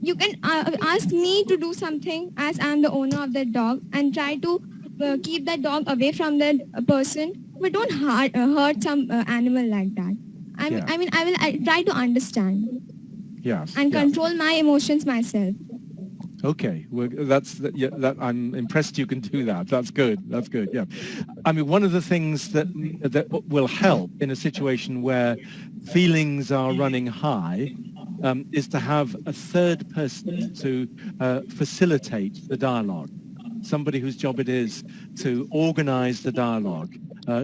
you can ask me to do something as I'm the owner of that dog, and try to keep that dog away from that person, but don't hurt some animal like that. I try to understand Yes. and control my emotions myself. Okay, well, I'm impressed you can do that. That's good. That's good. Yeah, I mean, one of the things that will help in a situation where feelings are running high is to have a third person to facilitate the dialogue. Somebody whose job it is to organize the dialogue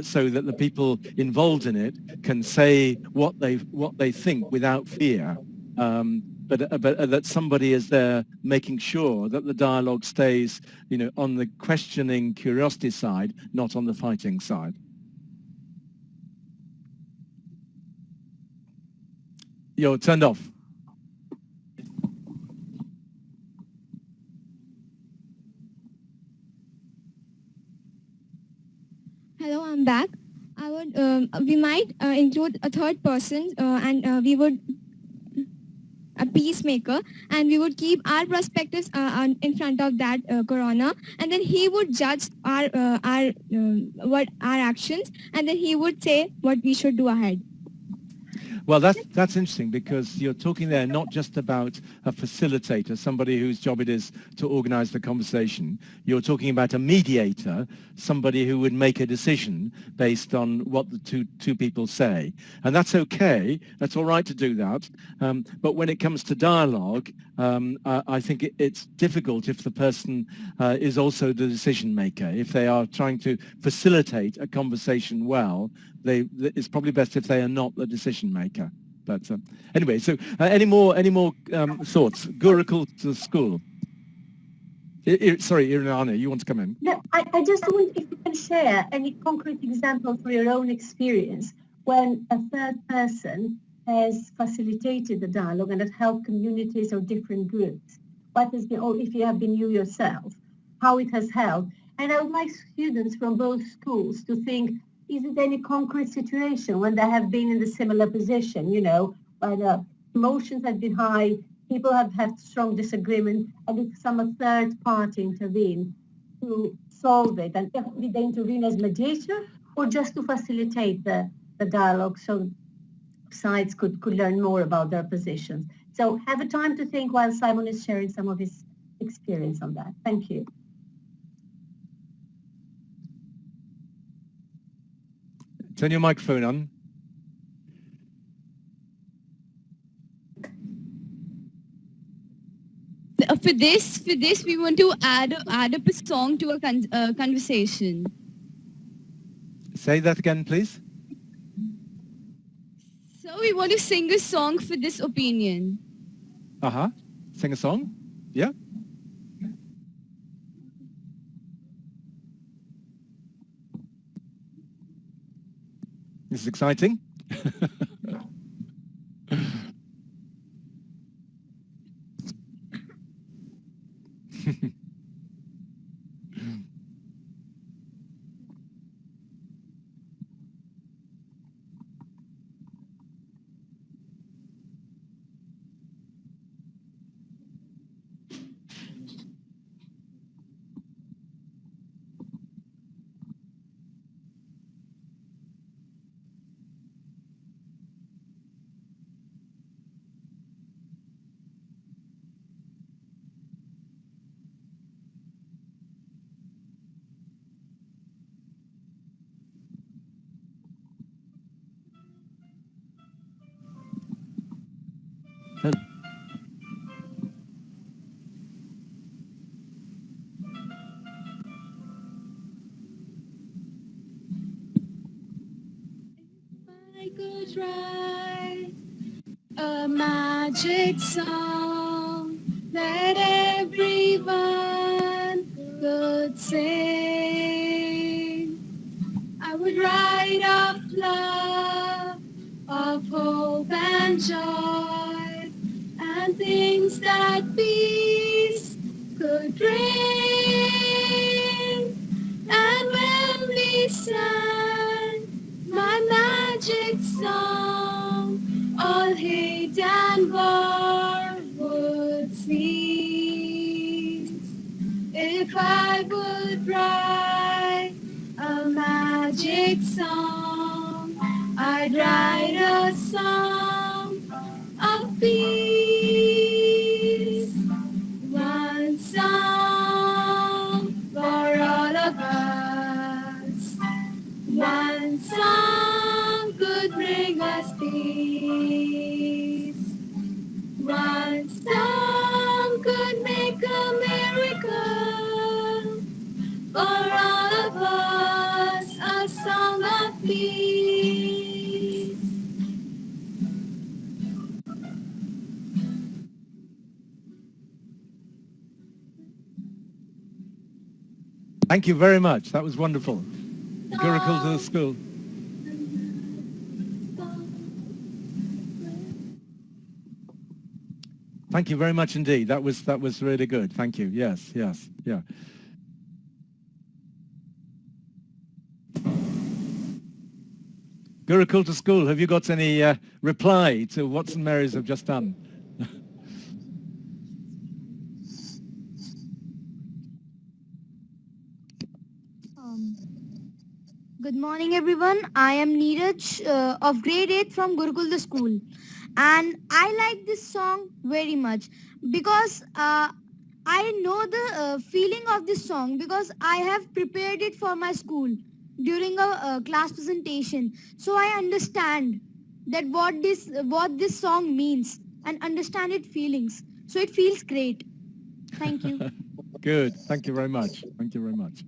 so that the people involved in it can say what they think without fear. But that somebody is there making sure that the dialogue stays, on the questioning, curiosity side, not on the fighting side. You're turned off. Hello, I'm back. We might include a third person, and we would a peacemaker, and we would keep our perspectives in front of that corona, and then he would judge our actions, and then he would say what we should do ahead. Well, that's interesting, because you're talking there not just about a facilitator, somebody whose job it is to organize the conversation. You're talking about a mediator, somebody who would make a decision based on what the two people say. And that's okay. That's all right to do that. But when it comes to dialogue, I think it's difficult if the person is also the decision maker. If they are trying to facilitate a conversation well, it's probably best if they are not the decision maker. But anyway, so any more thoughts? Gurukul to the school. Sorry, Irina, you want to come in? No, I just wonder if you can share any concrete example for your own experience when a third person has facilitated the dialogue and has helped communities or different groups. What has been, or if you have been you yourself, how it has helped. And I would like students from both schools to think, is it any concrete situation when they have been in the similar position, where the emotions have been high, people have had strong disagreement, and if some third party intervene to solve it, and did they intervene as mediator or just to facilitate the dialogue so sides could learn more about their positions? So have a time to think while Simon is sharing some of his experience on that. Thank you. Turn your microphone on. For this, we want to add up a song to a conversation. Say that again, please. So we want to sing a song for this opinion. Sing a song. Yeah. This is exciting. I could write a magic song that everyone could sing. I would write of love, of hope and joy, and things that peace could bring. And when we sang my magic song, all hate and war would cease. If I would write a magic song, I'd write a song of peace. One song for all of us. One song could bring us peace. One song could make a miracle for all of us, a song of peace. Thank you very much. That was wonderful. Gurukul to the school. Thank you very much indeed. That was really good. Thank you. Yes, yes, yeah. Gurukul to school. Have you got any reply to what St Mary's have just done? Good morning, everyone. I am Neeraj of grade 8 from Gurukul the school. And I like this song very much because I know the feeling of this song because I have prepared it for my school during a class presentation. So I understand that what this song means and understand its feelings. So it feels great. Thank you. Good. Thank you very much. Thank you very much.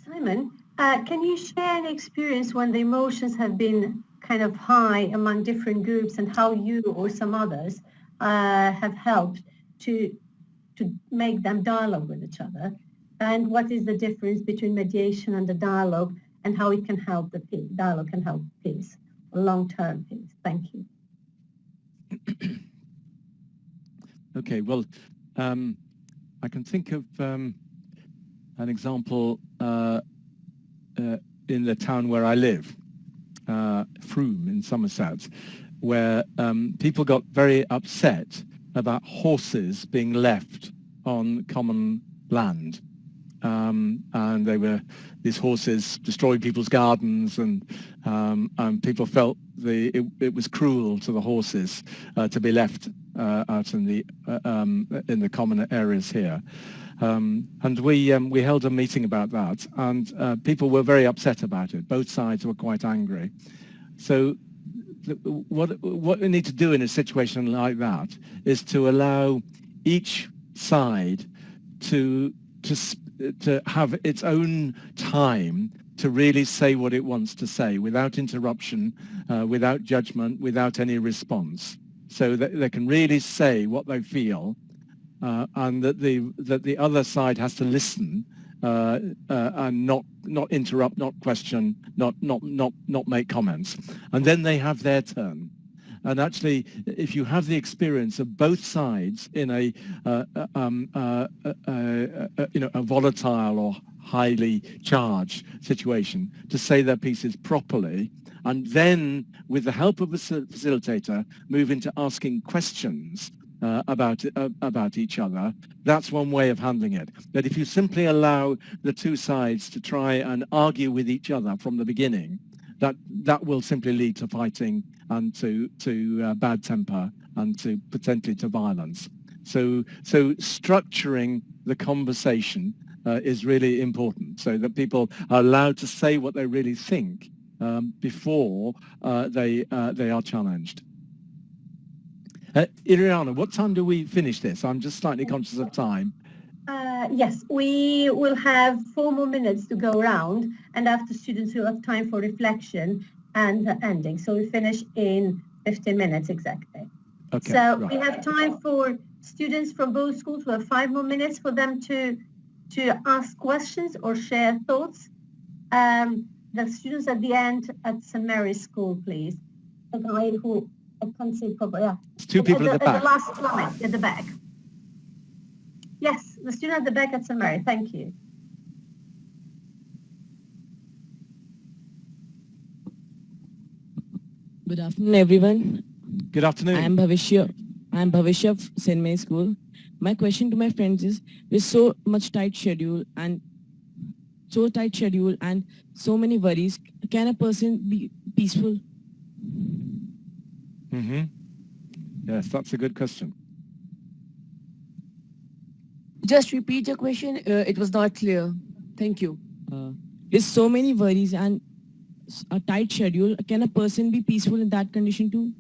Simon, can you share an experience when the emotions have been kind of high among different groups and how you or some others have helped to make them dialogue with each other? And what is the difference between mediation and the dialogue and how it can help the peace? Dialogue can help peace, long-term peace. Thank you. Okay, well, I can think of an example in the town where I live, Frome in Somerset, where people got very upset about horses being left on common land. And these horses destroyed people's gardens, and people felt it was cruel to the horses to be left out in the common areas here. And we held a meeting about that, and people were very upset about it. Both sides were quite angry. So what we need to do in a situation like that is to allow each side to have its own time to really say what it wants to say without interruption, without judgment, without any response, so that they can really say what they feel, and that the other side has to listen and not interrupt, not question, not make comments, and then they have their turn. And actually, if you have the experience of both sides in a volatile or highly charged situation, to say their pieces properly, and then with the help of a facilitator, move into asking questions about each other, that's one way of handling it. But if you simply allow the two sides to try and argue with each other from the beginning, that will simply lead to fighting and to bad temper and to potentially to violence. So structuring the conversation is really important, so that people are allowed to say what they really think before they are challenged. Iriana, what time do we finish this? I'm just slightly conscious of time. Yes, we will have 4 more minutes to go around, and after students will have time for reflection. and the ending. So we finish in 15 minutes exactly. Okay. So right. we have time for students from both schools. We have 5 more minutes for them to ask questions or share thoughts. The students at the end at St. Mary's School, please. The guy who I can't see properly. Yeah. It's two people at the back. The last line at the back. Yes, the student at the back at St. Mary. Thank you. Good afternoon, everyone. Good afternoon. I am Bhavishya of St. Mary's School. My question to my friends is, with so tight schedule and so many worries, can a person be peaceful? Mm-hmm. Yes, that's a good question. Just repeat your question. It was not clear. Thank you. With so many worries and a tight schedule, can a person be peaceful in that condition too?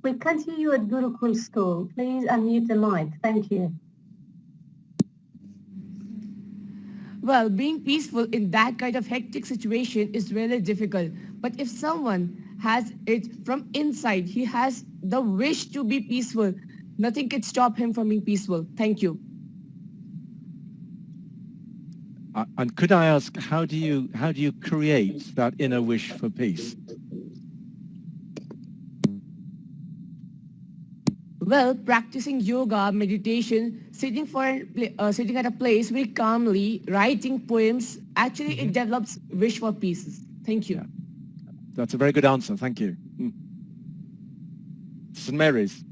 We can't hear you at Gurukul School. Please unmute the mic. Thank you. Well, being peaceful in that kind of hectic situation is really difficult. But if someone has it from inside, he has the wish to be peaceful, nothing can stop him from being peaceful. Thank you. And could I ask, how do you create that inner wish for peace? Well, practicing yoga, meditation, sitting at a place very calmly, writing poems, actually it develops wish for peace. Thank you. Yeah. That's a very good answer. Thank you. St. Mary's.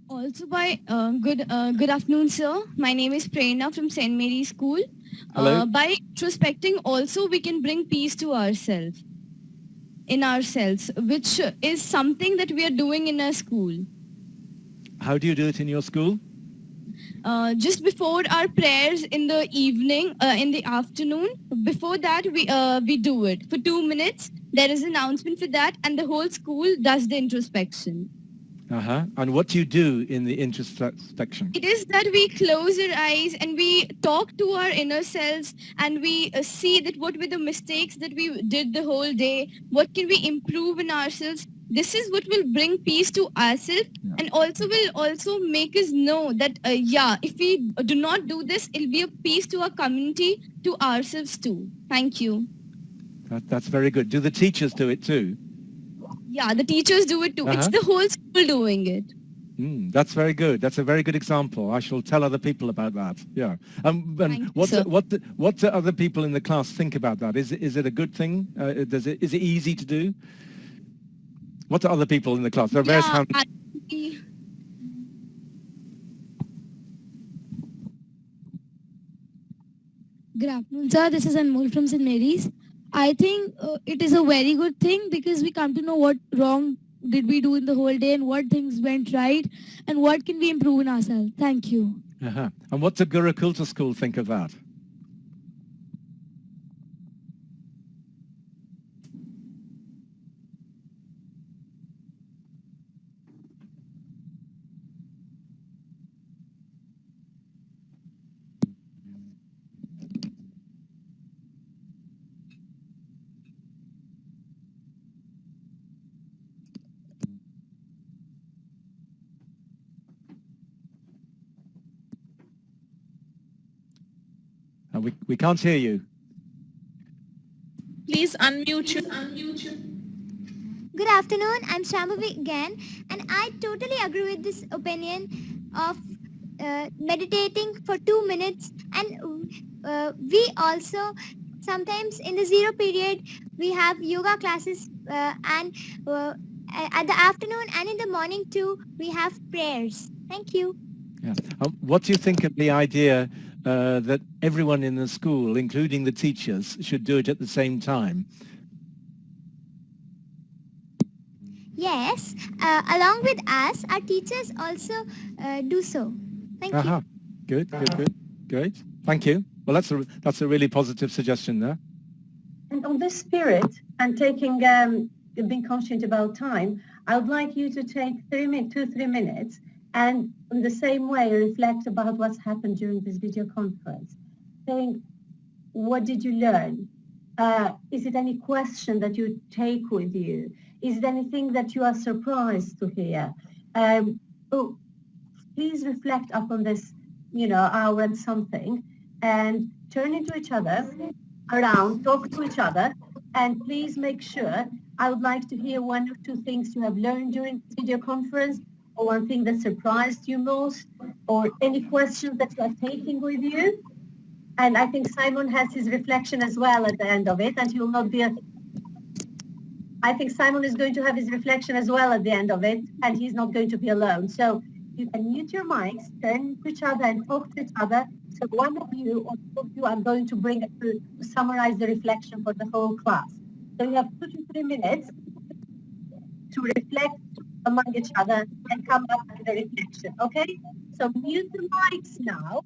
Also, good afternoon, sir. My name is Prerna from St. Mary's School. Hello. By introspecting, also we can bring peace to ourselves, which is something that we are doing in our school. How do you do it in your school? Just before our prayers in the evening, in the afternoon, before that we do it for 2 minutes. There is an announcement for that, and the whole school does the introspection. And what do you do in the introspection? It is that we close our eyes and we talk to our inner selves, and we see that what were the mistakes that we did the whole day, what can we improve in ourselves. This is what will bring peace to ourselves, and also will also make us know that if we do not do this, it'll be a peace to our community, to ourselves too. Thank you. That's very good. Do the teachers do it too? Yeah, the teachers do it too. It's the whole school doing it. That's very good. That's a very good example. I shall tell other people about that. Yeah. And what do other people in the class think about that? Is it a good thing? Is it easy to do? What do other people in the class? There are various hands. Good afternoon, sir. This is Anmol from St. Mary's. I think it is a very good thing because we come to know what wrong did we do in the whole day and what things went right and what can we improve in ourselves. Thank you. And what does Gurukul School think of that? We can't hear you. Please unmute you. Good afternoon. I'm Shambhavi again, and I totally agree with this opinion of meditating for 2 minutes. And we also sometimes in the zero period we have yoga classes, and at the afternoon and in the morning too we have prayers. Thank you. Yeah. What do you think of the idea that everyone in the school, including the teachers, should do it at the same time? Yes, along with us, our teachers also do so. Thank you. Good. Great. Thank you. Well, that's a really positive suggestion there. And on this spirit and taking being conscious about time, I would like you to take 3 minutes and in the same way reflect about what's happened during this video conference. Saying, what did you learn? Is it any question that you take with you? Is it anything that you are surprised to hear? Oh, please reflect upon this, hour and something, and turn into each other, around, talk to each other, and please make sure, I would like to hear one or two things you have learned during the video conference, or one thing that surprised you most, or any questions that you are taking with you. And I think Simon has his reflection as well at the end of it, and he will not be I think Simon is going to have his reflection as well at the end of it, and he's not going to be alone. So you can mute your mics, turn to each other and talk to each other. So one of you or two of you are going to bring it to summarize the reflection for the whole class. So you have 2 to 3 minutes to reflect among each other and come up with a reflection, okay? So mute the mics now,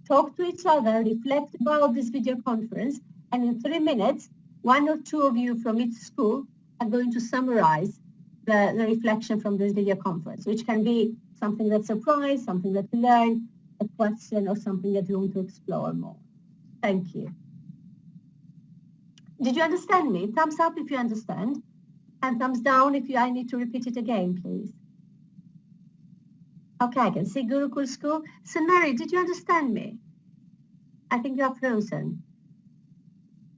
talk to each other, reflect about this video conference, and in 3 minutes, 1 or 2 of you from each school are going to summarize the reflection from this video conference, which can be something that surprised, something that you learned, a question, or something that you want to explore more. Thank you. Did you understand me? Thumbs up if you understand, and thumbs down if I need to repeat it again, please. Okay, I can see Gurukul School. St. Mary, did you understand me? I think you are frozen.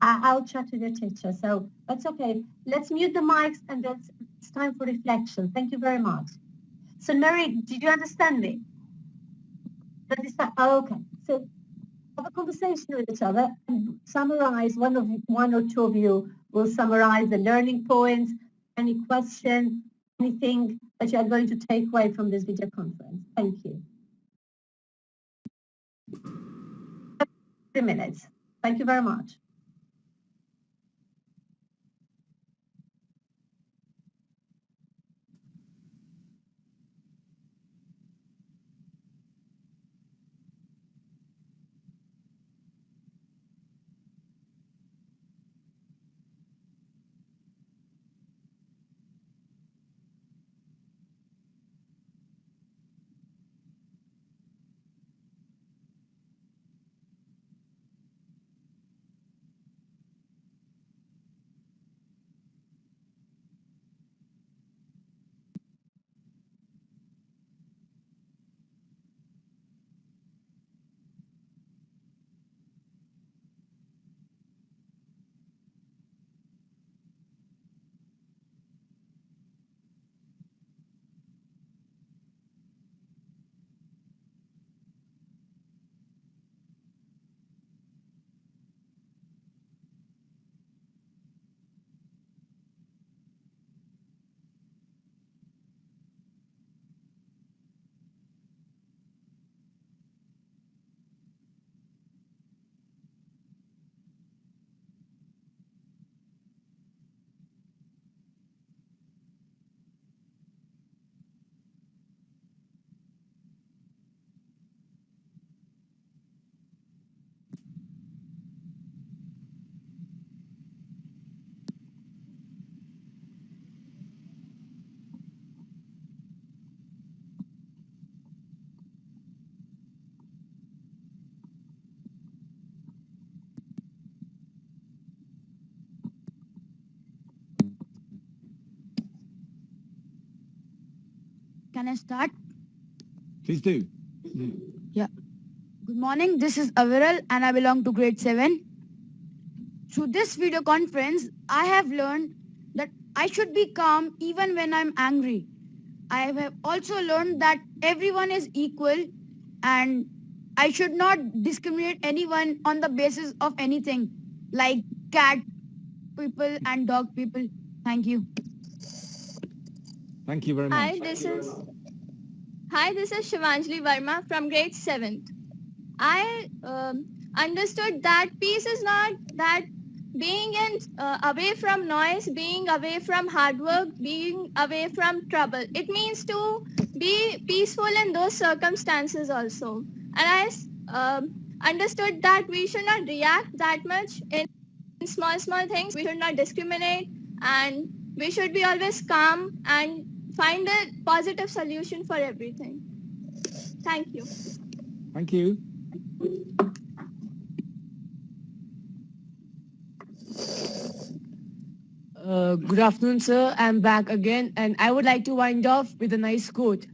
I'll chat with your teacher, so that's okay. Let's mute the mics and it's time for reflection. Thank you very much. So Mary, did you understand me? Okay, so have a conversation with each other and summarize, one or two of you will summarize the learning points, any question, anything that you are going to take away from this video conference. Thank you. 3 minutes. Thank you very much. Can I start? Please do. Yeah. Good morning. This is Aviral and I belong to grade 7. Through this video conference, I have learned that I should be calm even when I'm angry. I have also learned that everyone is equal and I should not discriminate anyone on the basis of anything like cat people and dog people. Thank you. Thank you very much. Hi, this is Shivanjali Verma from grade 7th. I understood that peace is not that being away from noise, being away from hard work, being away from trouble. It means to be peaceful in those circumstances also. And I understood that we should not react that much in small things. We should not discriminate and we should be always calm and find a positive solution for everything. Thank you. Thank you. Good afternoon, sir. I'm back again, and I would like to wind off with a nice quote.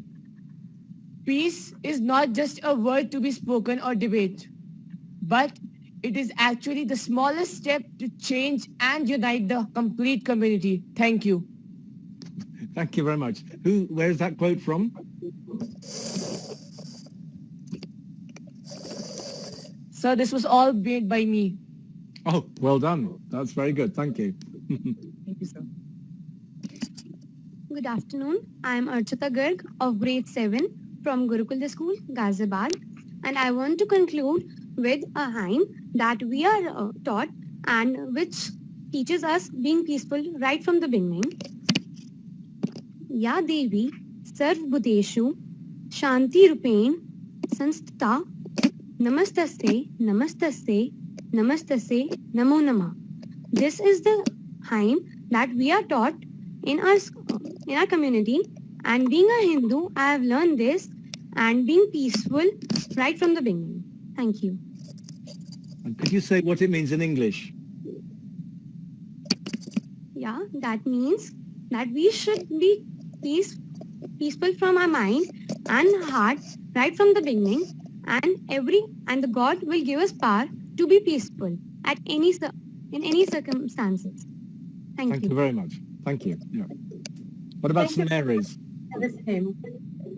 Peace is not just a word to be spoken or debate, but it is actually the smallest step to change and unite the complete community. Thank you. Thank you very much. Where is that quote from? Sir, this was all made by me. Oh, well done. That's very good. Thank you. Thank you, sir. Good afternoon. I am Archita Garg of grade 7 from Gurukul school, Ghaziabad, and I want to conclude with a hymn that we are taught and which teaches us being peaceful right from the beginning. Ya Devi Sarv Bhuteshu Shanti Rupain Sanstha Namastaste Namastaste Namastaste Namo Namah. This is the hymn that we are taught in our community, and being a Hindu, I have learned this and being peaceful right from the beginning. Thank you. And could you say what it means in English? Yeah, that means that we should be peaceful from our mind and heart right from the beginning, and the God will give us power to be peaceful in any circumstances. Thank you. You very much. Thank you. Yeah. What about St. Mary's? This hymn.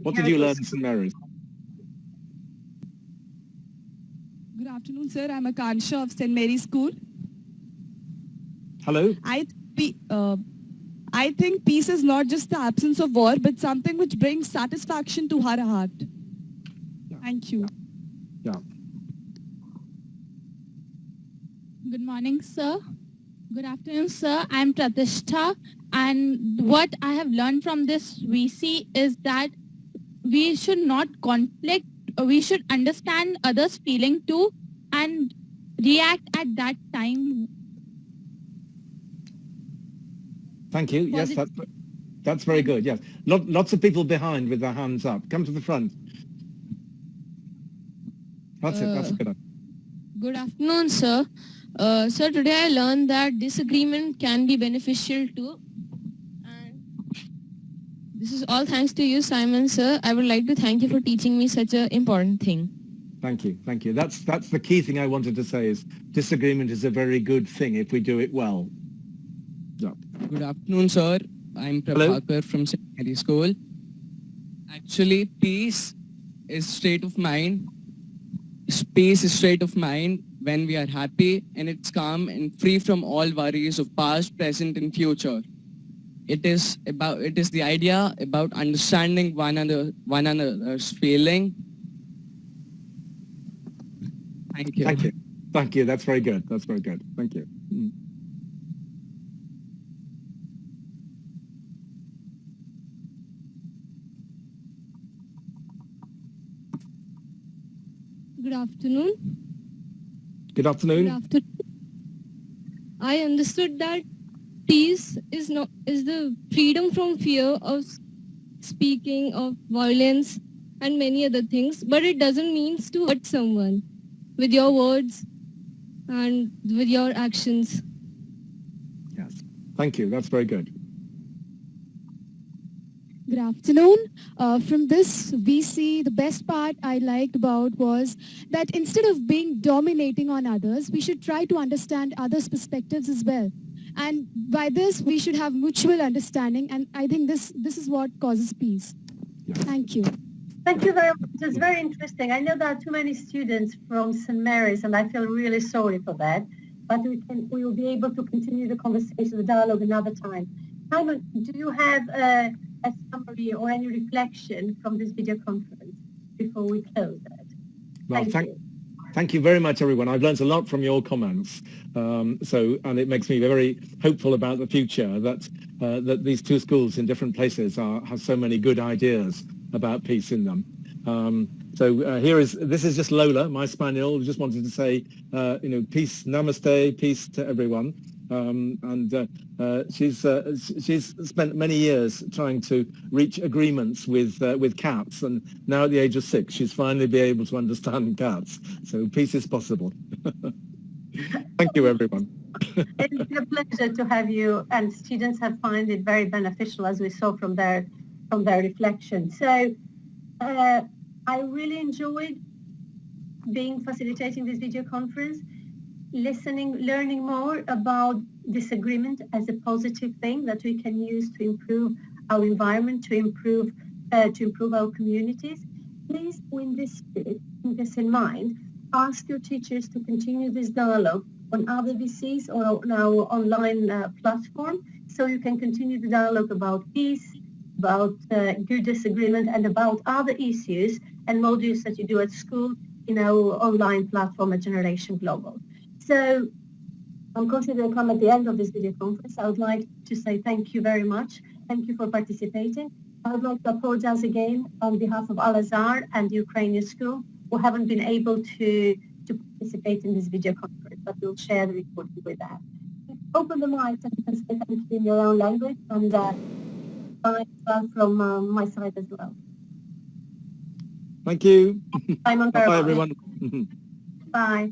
What did you learn in St. Mary's? Good afternoon, sir. I'm Akansha of St. Mary's School. Hello? I think peace is not just the absence of war, but something which brings satisfaction to our heart. Yeah. Thank you. Yeah. Good morning, sir. Good afternoon, sir. I'm Pratishtha, and what I have learned from this VC is that we should not conflict. We should understand others' feeling too and react at that time. Thank you. Yes, that's very good. Yes. Lots of people behind with their hands up. Come to the front. That's it. That's good. Good afternoon, sir. Sir, today I learned that disagreement can be beneficial too. And this is all thanks to you, Simon, sir. I would like to thank you for teaching me such an important thing. Thank you. Thank you. That's the key thing I wanted to say is disagreement is a very good thing if we do it well. Yeah. Good afternoon, sir. I'm Prabhakar from St. Mary's School. Actually, peace is state of mind. Peace is state of mind when we are happy and it's calm and free from all worries of past, present, and future. It is the idea about understanding one another's feeling. Thank you. Thank you. Thank you. That's very good. That's very good. Thank you. Good afternoon. Good afternoon. Good afternoon. I understood that peace is the freedom from fear of speaking, of violence, and many other things, but it doesn't mean to hurt someone with your words and with your actions. Yes. Thank you. That's very good. Good afternoon. From this VC, the best part I liked about was that instead of being dominating on others, we should try to understand others' perspectives as well. And by this, we should have mutual understanding. And I think this is what causes peace. Yeah. Thank you. Thank you very much. It's very interesting. I know there are too many students from St. Mary's, and I feel really sorry for that. But we will be able to continue the conversation, the dialogue another time. Simon, do you have a summary or any reflection from this video conference before we close it? Well, thank you very much, everyone. I've learned a lot from your comments. And it makes me very hopeful about the future that these two schools in different places have so many good ideas about peace in them. This is just Lola, my spaniel, who just wanted to say, peace, namaste, peace to everyone. she's spent many years trying to reach agreements with cats, and now at the age of 6, she's finally be able to understand cats. So peace is possible. Thank you, everyone. It's a pleasure to have you, and students have found it very beneficial, as we saw from their reflection. So I really enjoyed facilitating this video conference, learning more about disagreement as a positive thing that we can use to improve our environment, to improve our communities. Please, in this spirit, keep this in mind, ask your teachers to continue this dialogue on other VCs or on our online platform, so you can continue the dialogue about peace, about good disagreement, and about other issues and modules that you do at school in our online platform at Generation Global. So I'm considering to come at the end of this video conference. I would like to say thank you very much. Thank you for participating. I would like to apologize again on behalf of Azhar and the Ukrainian school, who haven't been able to participate in this video conference, but we'll share the recording with them. Open the mic and you can say thank you in your own language, and bye from my side as well. Thank you. Bye, Bye, everyone. Bye.